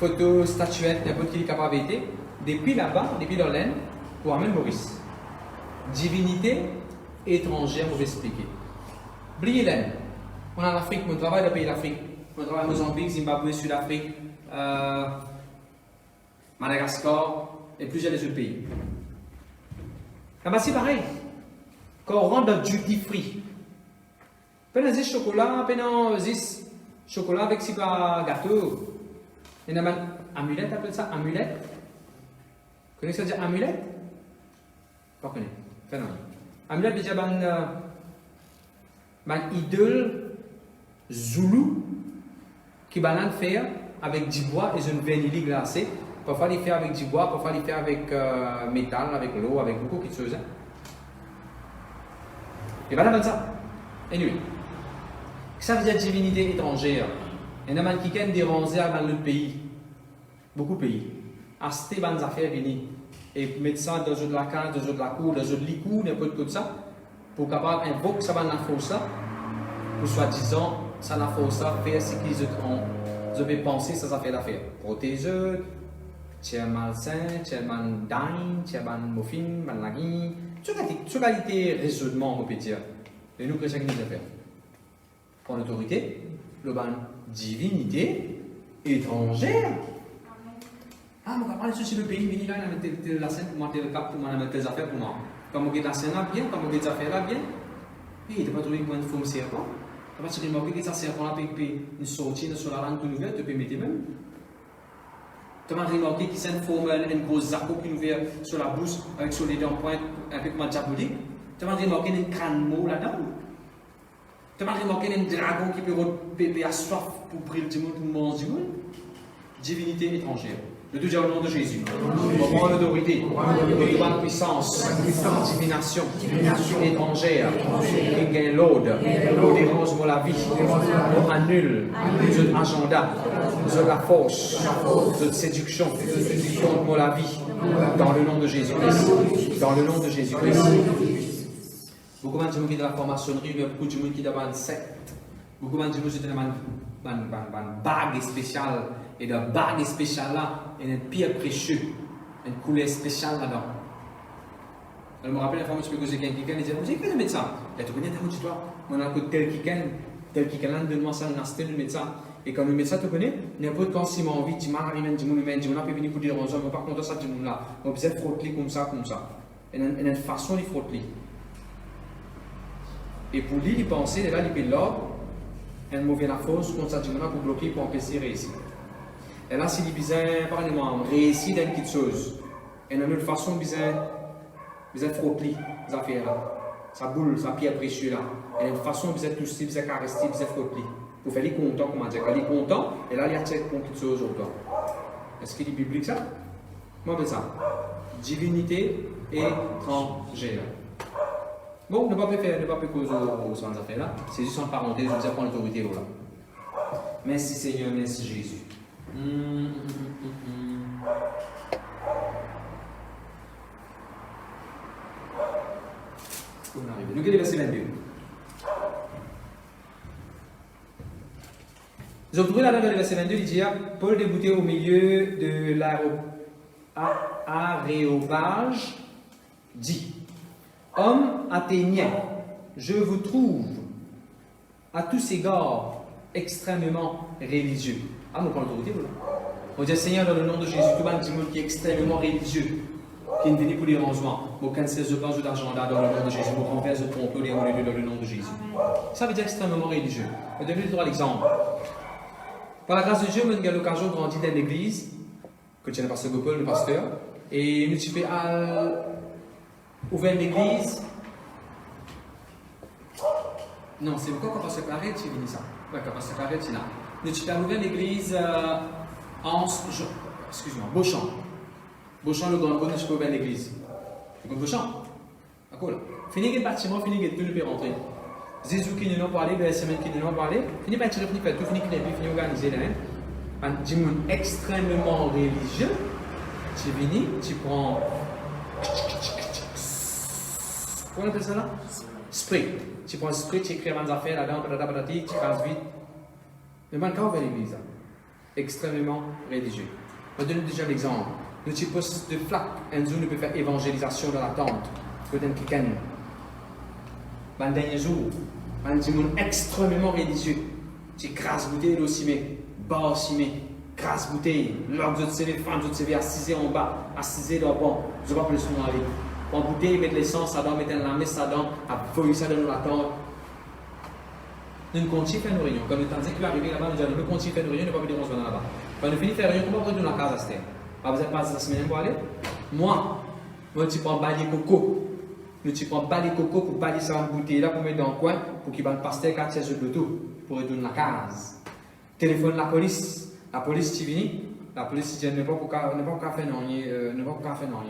B: photos, statuettes, n'importe qui est capable d'être, depuis là-bas, depuis dans l'Inde, pour amener Maurice. Divinité étrangère, on va expliquer. Oubliez l'Inde. On a l'Afrique, on travaille dans le pays d'Afrique. On travaille à Mozambique, Zimbabwe, Sud-Afrique, Madagascar et plusieurs autres pays. Là-bas, c'est pareil. Quand on rentre dans duty free, pendant des chocolats, pendant des chocolats avec si pas gâteau, il y a une amulette, appelle ça amulette. Vous connaissez ça dire amulette? Pas connu. Amulette, déjà, une idole zoulou qui banane faire avec du bois et une vanille glacée. Parfois, il fait avec du bois, parfois, il fait avec métal, avec l'eau, avec beaucoup de choses. Et voilà comme ça. Anyway. Ça veut dire divinité étrangère. Il y en a qui ont des ranzères dans notre pays. Beaucoup de pays. Acheter des affaires venir. Et mettre ça dans de la case, dans de la cour, dans de l'icou, n'importe quoi de ça. Pour capable invoquer ça dans la force. Pour soi-disant, ça la force, faire ce qu'ils ont. Je vais penser, ça fait l'affaire. Protéger, tiens malsain, tiens man dine, tiens man muffin, man lagui. Toute qualité raisonnement, on peut dire. Et nous, chrétiens, qui nous affaires. Prendre l'autorité, le ban divinité étrangère. Ah, on va parler de le pays, venir là, il a mis la scène pour monter le cap, pour mettre des affaires pour moi. Quand on get la scène là bien, quand on get des affaires là bien, il n'a pas trouvé comment il faut me serpent. À partir du moment où ça serpent là, une sortie sur la langue nouvelle, tu peux mettre même. Tu as remarqué qu'il s'est formé une grosse zarco qui nous vient sur la bouche, avec sur les dents pointes, un peu comme un diabolique. Tu as remarqué une crâne mot là-dedans. Tu as remarqué un dragon qui peut avoir soif pour briller du monde, pour manger du monde. Divinité étrangère. Je te dis au nom de Jésus. Au nom de l'autorité, au nom de puissance, divination étrangère, qui gagne l'aude, l'eau dérange moi la vie, l'eau annule, notre agenda, la force, notre séduction, contre moi la vie, dans le nom de Jésus-Christ. Dans le nom de Jésus-Christ. Beaucoup de gens qui sont dans la franc-maçonnerie, mais beaucoup de gens qui sont dans une secte. Beaucoup de gens qui sont dans une bague spéciale. Et la bague spéciale là, il y a une pierre précieuse, une couleur spéciale là-dedans. Je me rappelle la fois où je me posais quelqu'un, il disait, vous avez fait le médecin? Et tu connais ta toi, on a un tel qui là, donne-moi ça, on a acheté le médecin. Et quand le médecin te connaît, n'importe quand s'il m'a envie, tu m'as arrivé, tu m'as pas venir pour dire, on ne pas content ça, tu m'as là. On peut frotter comme ça. Et il y a une façon de frotter. Et pour lui, il pensait, il là, il peut l'ordre, un mauvais la force, comme ça, tu m'as pour bloquer, pour empêcher de réussir. Et là, c'est bizarre, apparemment, réussir dans quelque chose. Et d'une autre façon, bizarre frotter les affaires là. Ça boule, ça pierre précieuse là. Et d'une façon, bizarre toucher, bizarre caresser, bizarre frotter. Pour faire les contents, comment dire, quand il est content, et là, il y a quelque chose autour. Est-ce qu'il est biblique ça? Moi, je ça. Divinité étrangère. Bon, ne pas causer aux affaires là. C'est juste en parenthèse, je veux dire, prendre l'autorité là. Merci Seigneur, merci Jésus. On arrive. Nous, quel est le verset 22? Vous avez trouvé là dans le verset 22, il dit Paul débouté au milieu de l'aréopage dit Homme athénien, je vous trouve à tous égards extrêmement religieux. Ah, nous prenons l'autorité, là. On dit Seigneur, dans le nom de Jésus, tout le monde qui est extrêmement religieux, qui est venu pour les rangements, pour cancel ce pas d'argent là dans le nom de Jésus, pour renverser le complot dans le nom de Jésus. Ça veut dire extrêmement religieux. Je vais donner l'exemple. Par la grâce de Dieu, nous avons l'occasion de grandir dans l'église, que tu es le pasteur Gopal, le pasteur, et nous tu fais ouvrir l'église. Non, c'est pourquoi quand pasteur Clarette, tu finis ça. Ouais, quand pasteur Clarette, tu là. Nous tu fais ouvrir l'église Beauchamp. Beauchamp, le grand bon, tu peux ouvrir l'église. Le grand Beauchamp. D'accord là. Fini le bâtiment, fini le tout, le peut rentrer. Jésus qui nous a parlé, la semaine qui nous a parlé, fini par tirer, fini faire tout, fini organiser là. Du monde extrêmement religieux, tu viens, tu prends. Comment on appelle ça là? Spray. Tu prends un spray, tu écris des affaires là-dedans, tu crases vite. Mais maintenant, on va à l'église. Extrêmement religieux. Je vais donner déjà l'exemple. Le type de flaque, un jour, nous peut faire évangélisation dans la tente. Peut-être quelqu'un. Dans le dernier jour, un monde extrêmement religieux. Tu écrases bouteille aussi, mais bas aussi, mais crasse bouteille. L'homme de CV, femme de CV, assisé en bas, assisé dans le bon. Je ne vais pas plus souvent aller. En bouteille, mettre l'essence, ça donne, mettre la messe, ça donne, à voler ça dans la tente. Nous continuons à faire nos réunions. Quand nous avons dit qu'il va arriver là-bas, nous disons, nous continuons à faire nos réunions, nous ne pouvons pas dire on là-bas. Quand nous finissons de faire réunion, comment on retourne dans la case à Stère? Vous êtes pas la semaine pour aller? Moi, tu prends balai coco. Nous tu prends balai coco pour balayer ça en bouteille là, pour mettre dans le coin, pour qu'il va le pasteur 4 sièges de l'auto, pour retourner dans la case. Téléphone la police tu viens, la police dit ne pas faire non, ne pas faire non.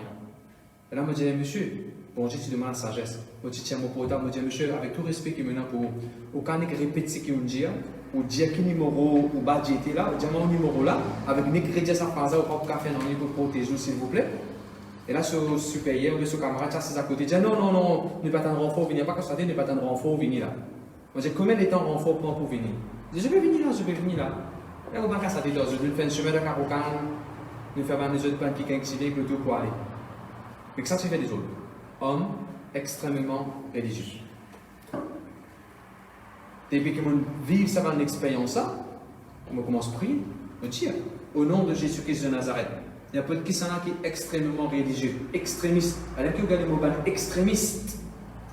B: Et là, je me dis, monsieur, bon Dieu, tu demandes la sagesse. Je tiens mon portable, je me dis, monsieur, avec tout respect qu'il me donne pour aucun répéter ce qu'il me dit, ou dire quel numéro ou bas j'étais là, ou dire mon numéro là, avec une crédit à sa phrase, ou pas faire non, pour protéger, s'il vous plaît. Et là, ce supérieur ou ce camarade, ça c'est à côté, dit, non, ne pas attendre renfort, venir pas constater, ne pas attendre renfort, venir là. Je dis, combien de temps renfort prend pour venir? Je dis, je vais venir là. Et on va casser des doses, je vais faire un chemin de Carocan, nous faire un autres pain qui exilé, le tout pour aller. Mais que ça, tu fais des autres. Hommes extrêmement religieux. Depuis que nous vivons ça dans l'expérience, on commence à prier, on tire. Au nom de Jésus-Christ de Nazareth. Il y a peu de qui sont là qui est extrêmement religieux, extrémiste. Alors que vous regardez le mot extrémiste,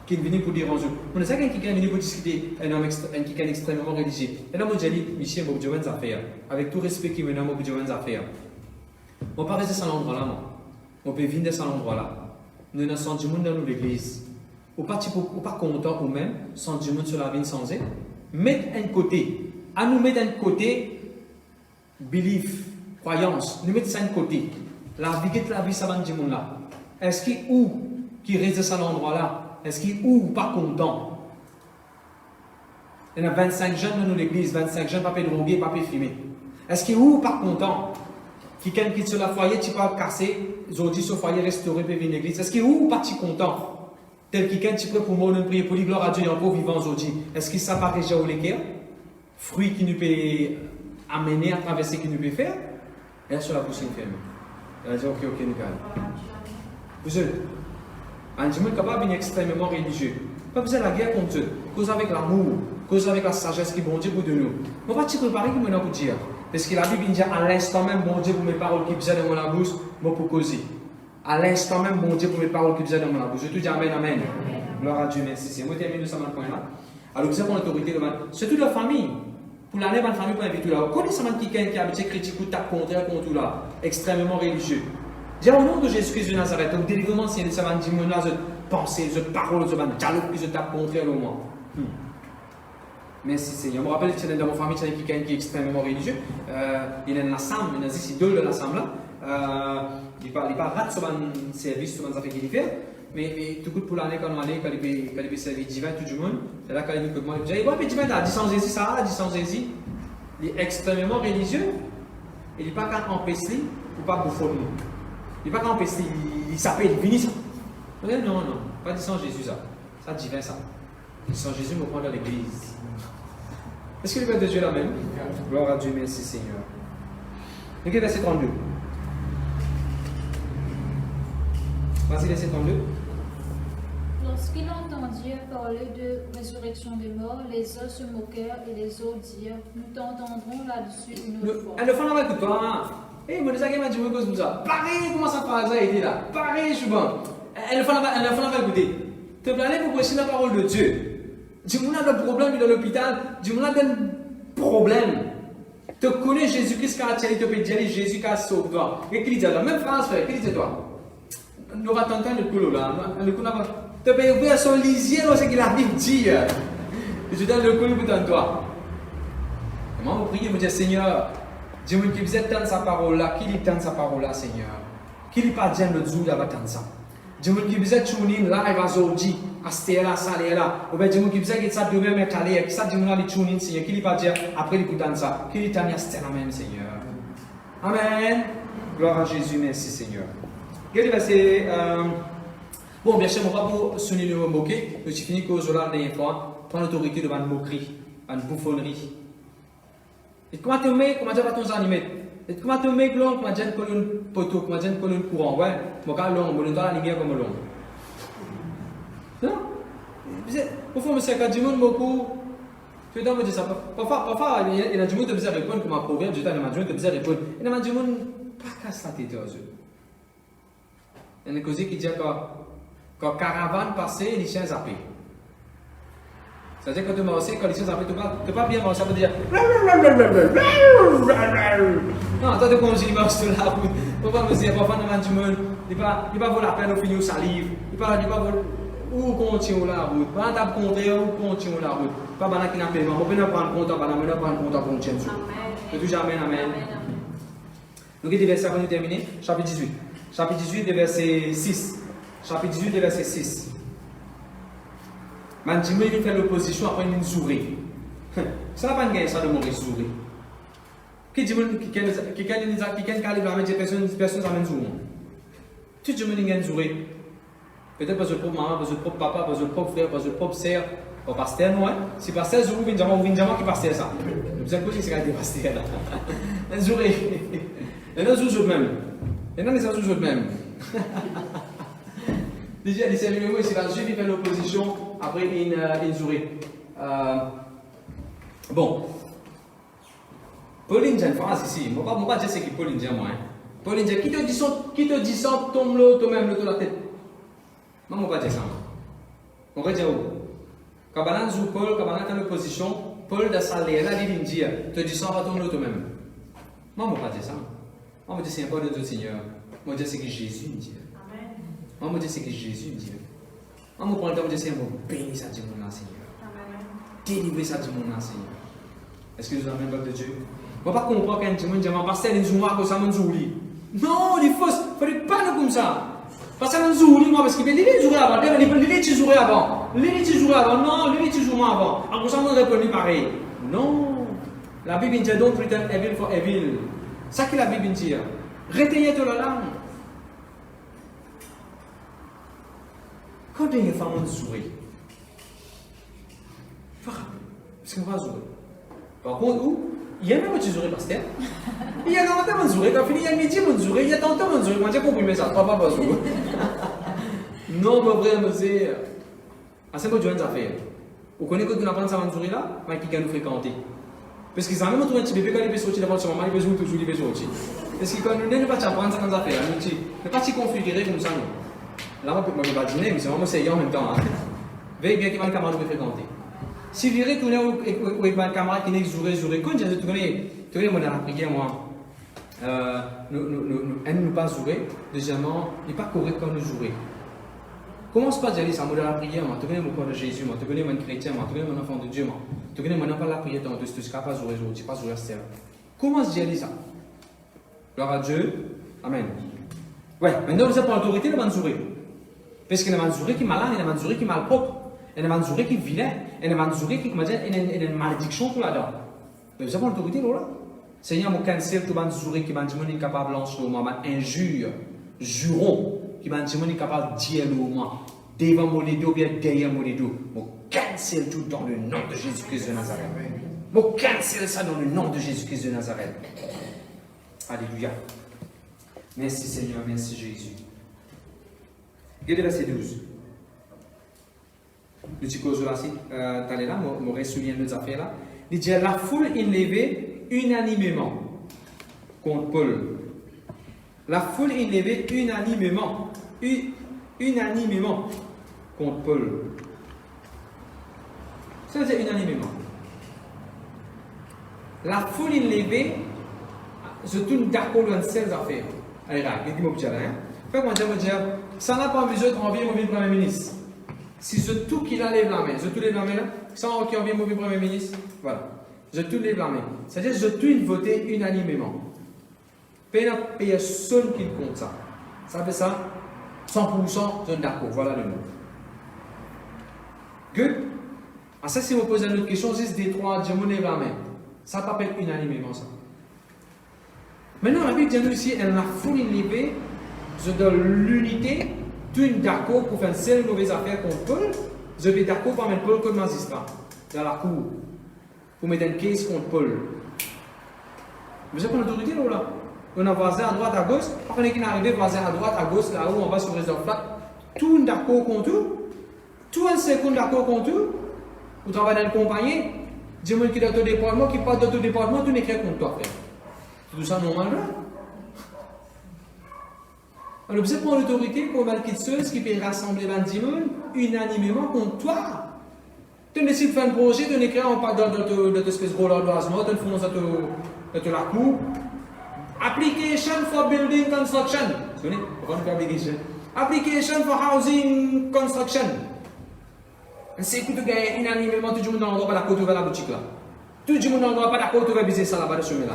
B: qui est venu pour dire en jeu. On a ça quelqu'un qui est venu pour discuter, un homme qui est extrêmement religieux. Et là, moi, j'ai dit, Michel, je vais affaires. Avec tout respect qu'il me donne, je vais affaires. On ne peut pas rester dans l'endroit là, moi. On peut venir dans cet endroit-là. Nous avons senti du monde dans l'église. Ou pas content ou même, senti du monde sur la vie sans eux. Mettre un côté. À nous mettre un côté, belief, croyance. Nous mettre ça un côté. La vie, ça va du monde là. Est-ce qu'il y a où qui reste dans cet endroit-là? Est-ce qu'il y a où pas content? Il y a 25 jeunes dans l'église, 25 jeunes, pas drogués, pas filmés. Est-ce qu'il y a où pas content? Quelqu'un qui est sur la foyer, tu peux casser, aujourd'hui sur le foyer restauré, peut venir l'église. Est-ce qu'il y a où pas content? Tel quelqu'un qui peut pour moi, prier pour lui, gloire à Dieu, et encore vivant aujourd'hui. Est-ce qu'il ça pas déjà au l'équerre? Fruit qui nous peut amener à traverser, qui nous peut faire? Et là, sur la bouche fermée. Elle a dit, ok, nous allons. Vous êtes un dimanche capable d'être extrêmement religieux. Pas besoin de la guerre contre eux. Cause avec l'amour, cause avec la sagesse qui bon Dieu pour de nous. On va te préparer qui me pour dire. Parce que la Bible dit à l'instant même, bon Dieu, pour mes paroles qui viennent dans mon bouche, moi pour causer. À l'instant même, bon Dieu, pour mes paroles qui viennent dans mon bouche. Je te dis Amen, Amen. Gloire à Dieu, merci. C'est moi qui ai mis ça dans le point là. Alors, vous avez mon autorité de c'est toute la famille. Pour l'année, ma famille, pour inviter là. Vous connaissez quelqu'un qui a habitué critique ou tape contre tout là, extrêmement religieux. Dis au nom de Jésus-Christ de Nazareth, au délivrement, si ça va dire, là, je pensée, je parole, je dialogue, puis je tape contre au moins. Merci Seigneur. Je me rappelle que dans mon famille, il y a quelqu'un qui est extrêmement religieux. Il y a une assemblée, il y a des idoles de l'assemblée. Il n'est pas rate sur un service, sur un affaire qu'il fait. Mais tout pour l'année, quand on allait, quand il fait service divin, tout le monde, c'est là quand il nous demande, il dit, ouais, mais divin, t'as dit sans Jésus, ça a dit sans Jésus. Il est extrêmement religieux. Il n'est pas qu'un empêcher ou pas bouffonner. Il n'est pas qu'un empêcher, il s'appelle, il finit ça. Non, pas dit sans Jésus, ça. Ça divin, ça. Sans Jésus, me prend dans l'église. Est-ce que le Père de Dieu est là même? Gloire à Dieu, merci Seigneur. Ok, verset 32. Vas-y, verset 32.
C: Lorsqu'ils entendirent parler de résurrection des morts, les uns se moquèrent et les autres dirent, nous t'entendrons là-dessus une autre fois.
B: Le fond là-bas, écoute pas. Eh, moi, déjà, il m'a dit, moi, comme ça. Pareil, comment ça passe, ça a été là. Pareil, je suis bon. Le fond là-bas, écoutez. Te planer pour prêcher la parole de Dieu. Dis-moi le problème dans l'hôpital, dis-moi le problème. Tu connais Jésus-Christ qui a tiré, tu peux dire Jésus qui a sauvé toi. Et qui dit la même phrase, frère, qui dit toi? Nous va t'entendre le coup là. Le coup là, tu peux ouvrir son lisier, c'est qu'il a Bible dit. Je donne le coup pour toi. Et moi, je prie, je me dis, Seigneur, dis-moi qui vous êtes dans sa parole là, qui dit dans sa parole là, Seigneur? Qui dit pas dire le jour là, va dans ça? Dis-moi qui vous êtes tuning live à Zordi, à Stella, Salera. Ou bien dis-moi qui vous êtes ça demain, mais calé, qui ça dis-moi les tuning, Seigneur. Qui dit pas dire après les coups dans ça? Qui dit t'as mis à Stella même, Seigneur? Amen. Gloire à Jésus, merci Seigneur. Regardez verset. Bon, bien sûr, on va pas pour souligner le moquer. Je suis fini qu'aux là des fois, prendre l'autorité devant une moquerie, une bouffonnerie. Et comment te mets, comment dire pas ton animé? Et comment te mets long, comment dire une colonne poteau, comment dire une colonne courant, ouais. Mon cas long, mon dans la lumière comme long. Non? Au fond, monsieur, quand du monde beaucoup, tu dois me dire ça. Parfois, il y a du monde qui peut répondre comme un proverbe, du temps, il y a du monde qui peut répondre. Il y a du monde pas casse la tête aux yeux. Il y a une cause qui dit que quand caravane passait, les chiens zappaient. C'est-à-dire que quand tu marches, quand les chiens zappent, tu ne peux pas bien marcher, ça veut dire. Non, toi, tu continues à marcher sur la route. Tu ne peux pas me dire, parfois, dans le monde, il ne va pas vouloir la peine au finir salive. Il ne va pas vouloir. Où continue la route? Pas dans le contraire, où continue la route? Pas dans qui n'a pas paiement. On peut prendre compte, on peut prendre compte, on continue. C'est toujours amen, amen. Donc, il y a des versets avant de terminer. Chapitre 18. Chapitre 18, verset 6. Chapitre 18, verset 6. Man, dis-moi, il fait l'opposition après une souris. Ça n'a pas de ça de mourir souris. Qui dit qui personne amène souris. Tu dis qu'il y a une souris. Peut-être parce que le propre maman, parce que le propre papa, parce que le propre frère, parce que le propre sœur, au pasteur, non, si pasteur souris, il vient qui pasteur ça. Vous avez posé ce qu'il y a des pasteurs là. Une souris. Et non, toujours même. Et non, les autres toujours même. Déjà, les services, c'est la juive qui fait l'opposition après une souris. Bon. Pauline, j'ai une phrase ici. Je ne vais pas dire ce que Pauline dit moi. Pauline dit, qui te dit ça, tombe l'eau, toi-même, l'eau de la tête. Non, je ne vais pas dire ça. On va dire où? Quand on joue Paul, quand on est en opposition, Paul de salaire, là, il dit, te dis ça, va tomber l'eau toi-même. Moi, je ne vais pas dire ça. Moi, je dis, c'est un peu de Dieu, Seigneur. Moi, je dis, c'est que Jésus me dit. Moi, je dis, c'est que Jésus me dit. Moi, je prends le temps de dire, Seigneur, bénis ça du monde, Seigneur. Délivrer ça du monde, Seigneur. Est-ce que nous avons un peuple de Dieu? Je ne vais pas comprendre quand tu me dis, pasteur, il nous a ça, non, il faut, il ne faut pas comme ça. Parce que nous moi parce qu'il est joué avant, il est joué avant, non, il est joué avant. Alors ça nous répond pareil. Non, la Bible dit don't return evil for evil. Ça que la Bible dit. Retenez toute la langue. Quand il y a une femme jouée, parce qu'on va jouer. Par contre, où il y a même qui jouer pasteur. Il y a un temps de jouer, quand il y a midi de jouer, il y a tant de jouer. Moi j'ai compris ça, pas jouer. Non, mon frère, monsieur. C'est pas du tout affaire. Vous connaissez que nous apprenons ça en jouer là, mais qui nous fréquenter. Parce qu'ils ont même trouvé un petit bébé quand il peut sortir devant son maman, il peut jouer toujours, il peut sortir. Parce que quand nous ne pas apprendre ça dans affaires, nous ne pas configurer comme ça. Là, on ne peut pas dîner, mais c'est vraiment sérieux en même temps. Veillez bien qu'il y ait un camarade qui fréquenter. Si vous voulez tourner avec un camarade qui n'est que jouer, quand je tourne, moi dans la prière, moi, nous pas jouer, deuxièmement, il n'est pas correct quand nous jouer. Commence pas à dire ça, moi dans la prière, moi, tu connais mon corps de Jésus, moi, tu connais mon chrétien, moi, tu connais mon enfant de Dieu, moi. Tu connais maintenant pas la prière dans tout ce que tu pas jouer aujourd'hui, pas jouer à ce Comment se dit ça? Gloire à Dieu. Amen. Ouais, maintenant vous êtes pour l'autorité de Mansouri. Parce qu'il y a un Mansouri qui est malin, il y a un Mansouri qui est malpropre, il y a un Mansouri qui est vilain, il y a un Mansouri qui, comment dire, il y a une malédiction pour là-dedans. Mais vous êtes pour l'autorité là? Seigneur, mon cancel tout Mansouri qui m'a dit qu'il est capable de lancer au moment, injure, juron, qui m'a dit qu'il est capable de dire au moment, devant mon idiot, bien derrière mon idiot. Mon cancel tout dans le nom de Jésus-Christ de Nazareth. Mon cancel ça dans le nom de Jésus-Christ de Nazareth. Alléluia. Merci Seigneur, merci Jésus. Regardez verset 12. Le petit cause là, t'allais là, m'aurait souligné nos affaires là. Il dit la foule est levée unanimement contre Paul. La foule est levée unanimement. Unanimement contre Paul. Ça veut dire unanimement. La foule est levée, je tourne d'accord dans ces affaires. Allez, là, dis-moi petit là. Fait qu'on dire, ça n'a pas besoin de envier mon Premier ministre. Si c'est tout qui lève la main, je tout lève la main là, sans qui envie mon Premier ministre, voilà. Je tout lève la main. C'est-à-dire, je tout voter unanimement. Il y a seul qui compte ça. Ça fait ça, 100%, je suis d'accord. Voilà le mot. Good. Ah, ça, si vous posez une autre question, juste des trois, je me lève la main. Ça s'appelle unanimement ça. Maintenant, la Bible dit ici, elle a foule levée, je donne l'unité, tout est d'accord pour faire une seule mauvaise affaire contre Paul, je vais d'accord pour mettre Paul comme magistrat dans la cour, pour mettre une case contre Paul. Vous savez qu'on a l'autorité là? On a voisin à droite, à gauche, quand on est arrivé, voisin à droite, à gauche, là où on va sur le réserve flat, tout est d'accord contre tout un second d'accord contre tout, vous travaillez dans une compagnie, dis-moi qui est d'autodépartement, qui parle d'autodépartement, tout n'est qu'un contre toi, frère. Tout ça normal là. Alors vous êtes pour l'autorité pour mal qu'il seul, ce qui peut rassembler 20 monde unanimement contre toi. Tu décides de faire un projet, tu écris en parle de espèce de rôle d'oisement, tu fonces de la cour. Application for building construction. Tu connais? Pourquoi on fait application? Application for housing construction. C'est que tu gagnes unanimement, tout le monde n'en pas d'accord, tu vas à la boutique là. Tout le monde n'en pas d'accord, tu vas viser ça là-bas, de chemin là.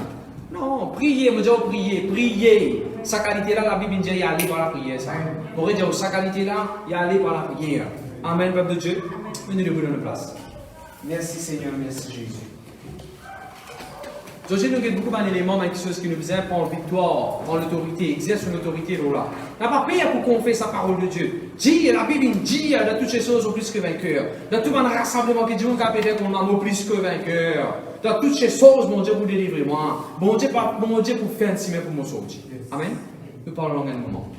B: Non, priez, me dire priez. Sa qualité là, la Bible dit y aller par la prière. Ça. On va dire sa qualité là, y aller par la prière. Amen, peuple de Dieu. Venez debout dans la place. Merci Seigneur, merci Jésus. Aujourd'hui, nous avons beaucoup d'éléments qui nous faisaient prendre victoire, prendre l'autorité, exercer l'autorité là. On n'a pas payé pour qu'on fasse sa parole de Dieu. Dire, la Bible dit de toutes ces choses au plus que vainqueur. Dans tout le rassemblement qui dit qu'on a pété qu'on a au plus que vainqueur. Dans toutes ces choses, mon Dieu, vous délivrez moi. Mon Dieu, pour faire un signe pour mon sortir. Amen. Nous parlons un moment.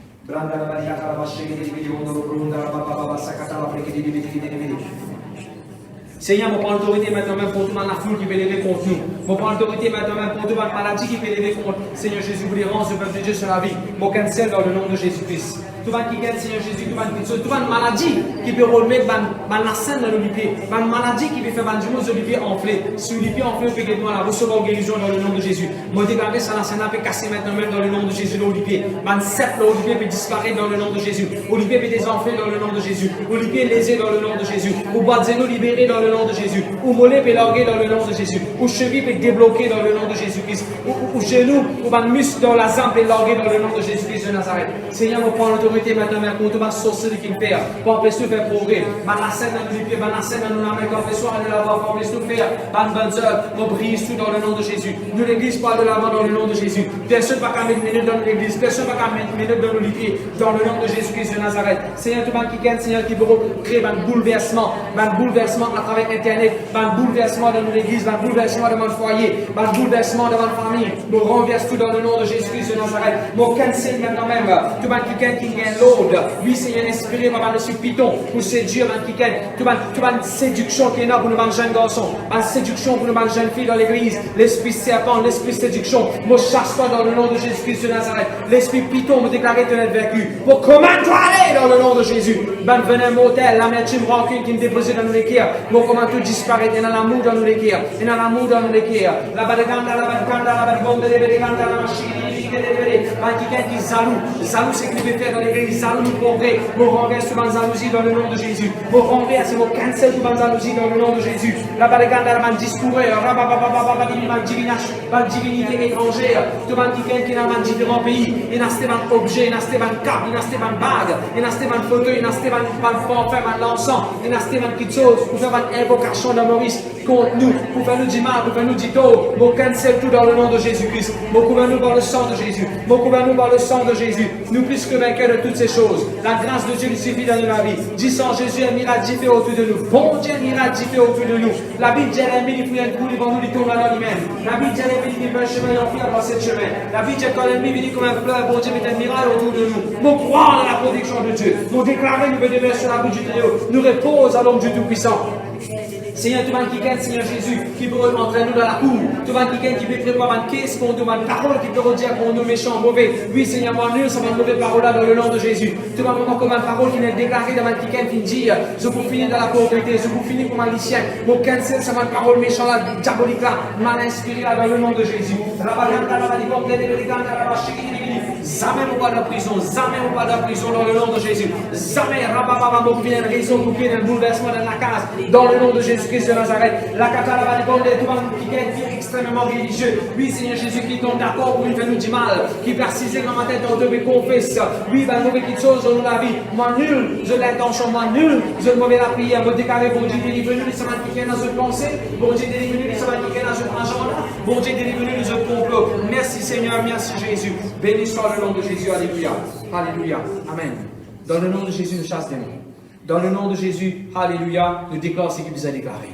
B: Seigneur, on prend l'autorité maintenant même pour tout la foule qui peut lever contre nous. On prend l'autorité maintenant même pour toute la maladie qui peut lever contre. Seigneur Jésus, vous dérange le peuple de Dieu sur la vie. Mon cancel dans le nom de Jésus-Christ. Tout le monde qui gagne, Seigneur Jésus, tout le monde maladie qui peut remettre la scène dans le pied. Une maladie qui peut faire du monde sur les pieds enflés. Sur les pieds enflés, on peut la recevoir guérison dans le nom de Jésus. Mon déclaré, ça la scène peut casser maintenant même dans le nom de Jésus. L'olivier. Une cèpe, l'olivier peut disparaître dans le nom de Jésus. Olivier peut désenfler dans le nom de Jésus. Olivier lésé dans le nom de Jésus. Ou Badzeno libéré dans le nom de Jésus. Ou mollet peut larguer dans le nom de Jésus. Ou cheville peut débloquer dans le nom de Jésus-Christ. Ou genou, ou un muscle dans la zampe peut larguer dans le nom de Jésus-Christ de Nazareth. Seigneur, on prend l'autorité maintenant contre ma sorcellerie qui fait. Pour empêcher de faire progrès. Ma scène dans les pieds, ma scène dans nos mains, quand on fait soin de la voix, pour empêcher de faire. Bonne œuvre, on brise tout dans le nom de Jésus. Nous l'église parle de l'avant dans le nom de Jésus. Personne ne va pas mettre minute dans l'église. Personne ne va pas mettre minute dans nos pieds. Dans le nom de Jésus-Christ de Nazareth. Seigneur, tout le monde qui gagne, Seigneur, qui veut créer un bouleversement à travers Internet, un bouleversement dans l'église, un bouleversement dans mon foyer, un bouleversement dans ma famille. Nous renverse tout dans le nom de Jésus-Christ de Nazareth. Mon cancel maintenant même, tout le monde qui gagne l'autre. Oui, Seigneur, inspiré par le Python, pour séduire qui gagne. Tout le monde séduction qui est là pour nous manger jeunes garçons, une séduction pour nous manger jeunes filles dans l'église. L'esprit serpent, l'esprit séduction, me chasse toi dans le nom de Jésus-Christ de Nazareth. L'esprit Python me déclarer de l'être vaincu. Pour comment toi aller dans le nom de Jésus. Ben venin mortel, l'amertume rancune qui me déposait dans nos équerres. Mon comment tout disparaître, et dans l'amour dans nos équerres. Et dans l'amour dans nos équerres. La bas de canta, la bas de canta, la bas de bombe, la bas de canta, la machine. Ban quelqu'un qui est jaloux. Jaloux, c'est que nous faire dans l'église. Jaloux, nous pauvrer. Nous renverser sur la jalousie dans le nom de Jésus. Nous renverser, nous cancel sur la jalousie dans le nom de Jésus. La balle la man discours, la divinité étrangère. Tu vas quelqu'un qui est dans différents pays. Il y a un objet, il y a un cap, il y a un bague, il y a un fauteuil, il y a un forfait, un l'encens, il y a quelque chose pour faire une invocation de Maurice contre nous, pour faire nous du mal, pour faire nous du dos. Mon cancel tout dans le nom de Jésus-Christ. Mon couvre-nous par le sang de Jésus. Mon couvre-nous par le sang de Jésus. Nous plus que vainqueurs de toutes ces choses. La grâce de Dieu nous suffit dans notre vie. Dis sans Jésus, un miracle fait autour de nous. Bon Dieu, un miracle fait autour de nous. La Bible dit, l'ennemi, il faut un coup devant nous, il tombe dans lui-même. La Bible dit, l'ennemi, il fait un chemin, il enfuit dans cette chemin. La Bible dit, quand l'ennemi vient comme un fleuve, bon Dieu, met un miracle autour de nous. Nous croire dans la protection de Dieu. Nous déclarer, nous venons sur la route du Très-Haut. Nous repose à l'homme du Tout-Puissant. Seigneur, tu vas qui gagne, Seigneur Jésus, qui peut entrer nous dans la cour. Tu vas qui gagne, qui peut préparer une caisse pour nous, une parole qui peut redire pour nous méchants, mauvais. Oui, Seigneur, moi, nul, ça va une mauvaise parole là dans le nom de Jésus. Tu vas vraiment comme une parole qui n'est déclarée dans ma qui gagne, qui dit, je vous finis dans la pauvreté, je vous finis comme un lycéen. Mon cancel, ça va une parole méchante là, diabolique là, mal inspirée là dans le nom de Jésus. Jamais on va dans la prison, jamais on va dans la prison dans le nom de Jésus. Jamais rabababa mouvement une raison pour qu'il y ait un bouleversement dans la case dans le nom de Jésus-Christ de Nazareth. La catala va dépendre de tout le monde qui est extrêmement religieux. Oui, Seigneur Jésus qui tombe d'accord pour nous faire nous du mal, qui persiste dans ma tête, on devait confesser. Oui, ben mauvais quelque chose dans la vie. Moi nul, je l'intention, moi nul, je mauvais la prière, me déclarer, bon Dieu, délivre-nous les semaines qui viennent dans une pensée, bon Dieu, délivre-nous les semaines qui viennent dans un agenda, bon Dieu, délivre-nous les autres complots. Merci Seigneur, merci Jésus. Béni soit le nom de Jésus, alléluia. Alléluia. Amen. Dans le nom de Jésus, nous chassons des démons. Dans le nom de Jésus, alléluia, nous déclarons ce qu'il nous a déclaré.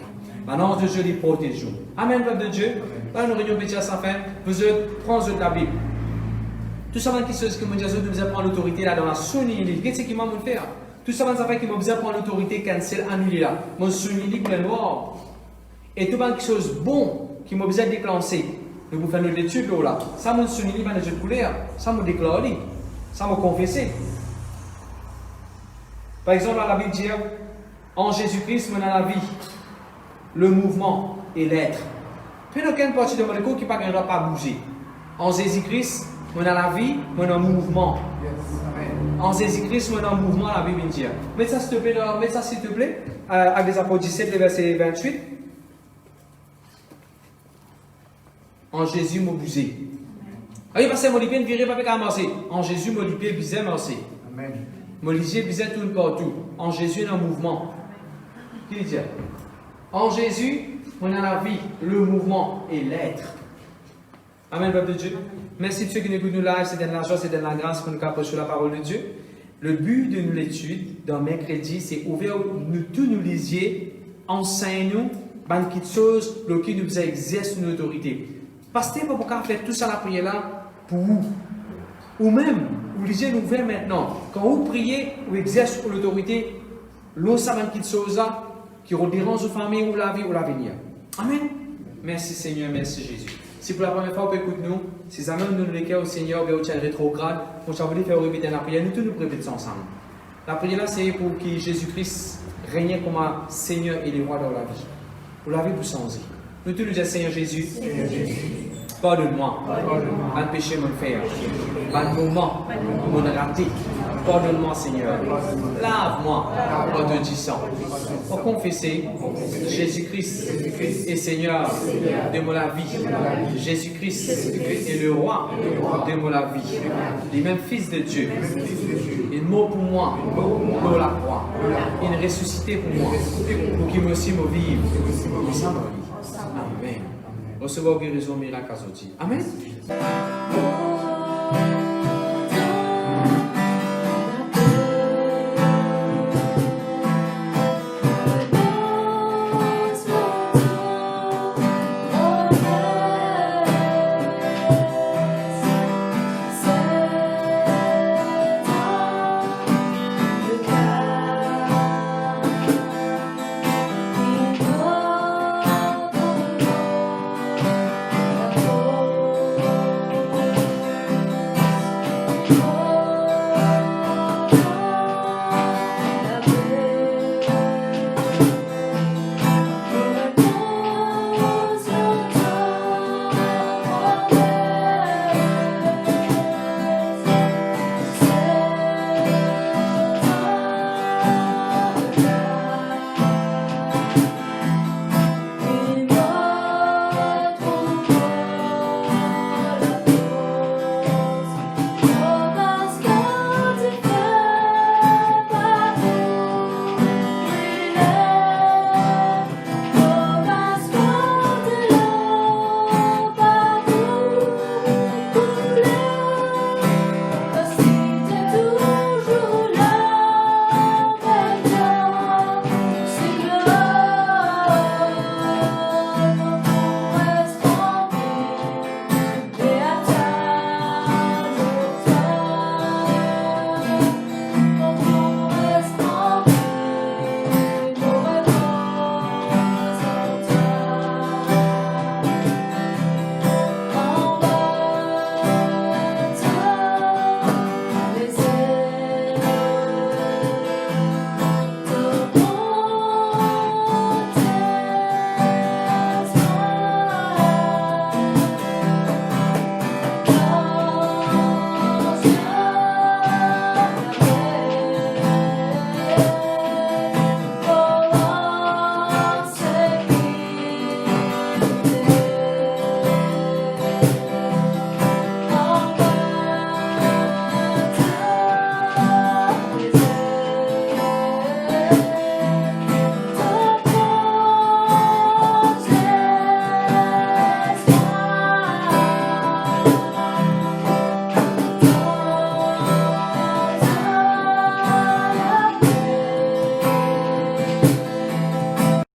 B: Maintenant, de Dieu les protège. Amen, peuple de Dieu. Dans nous réunions pétiens sans fin, vous prenez la Bible. Tout ça, qui ce que nous devons prendre l'autorité là dans la sonnerie. Qu'est-ce qui m'a fait? Tout ça, qui m'a besoin de prendre l'autorité, cancel, annuler là. Mon sonnerie pour le noir. Et tout quelque chose bon qui m'a besoin de déclencher. Nous pouvons faire une étude là. Ça m'a sonnerie, va nous couler. Ça m'a déclaré. Ça m'a confessé. Par exemple, la Bible dit, en Jésus-Christ, on a la vie, le mouvement et l'être. Puis, il n'y a aucune partie de mon corps qui ne va pas bouger. En Jésus-Christ, on a la vie, on a un mouvement. En Jésus-Christ, on a un mouvement, la Bible dit. Mets ça, s'il te plaît, avec les apôtres 17, le verset 28. En Jésus, m'a bougé. Ah oui, parce que mon lipien ne virait pas avec amasser. En Jésus, mon lipien bisait marcher. Amen. Mon lipien bisait tout partout. En Jésus, il y a un mouvement. Qui dit? En Jésus, on a la vie, le mouvement et l'être. Amen, peuple de Dieu. Merci de ceux qui nous écoutent nous live. C'est de la joie, c'est de la grâce pour nous approcher la parole de Dieu. Le but de l'étude, dans mercredi, c'est ouvrir nous tous nous lisiez, enseigne-nous, quelque chose qui nous exerce une autorité. Parce que vous pouvez faire tout ça la prière là pour vous. Ou même, vous lisez nous ouvert maintenant. Quand vous priez, vous exercez l'autorité, l'eau ça va quelque chose là qui dérange vos familles ou la vie ou l'avenir. Amen. Merci Seigneur, merci Jésus. Si pour la première fois vous écoutez nous, si jamais nous nous l'équerons au Seigneur, vous êtes rétrograde, pour ça vous faire répéter la prière, nous tous nous répétons ensemble. La prière là, c'est pour que Jésus-Christ règne comme un Seigneur et les rois dans la vie. Pour la vie, vous changer. Nous tous nous disons Seigneur Jésus. Pardonne-moi, un péché mon frère, un moment, mon raté. Pardonne-moi, Seigneur. Lave-moi en te disant, pour confesser Jésus-Christ est Seigneur de mon vie. Jésus-Christ est le roi de mon vie. Il est même Fils de Dieu. Il mort pour moi, pour la croix. Il est ressuscité pour moi, pour qu'il me aussi me vive. Amen. Recevoir guérison miracle à Amen.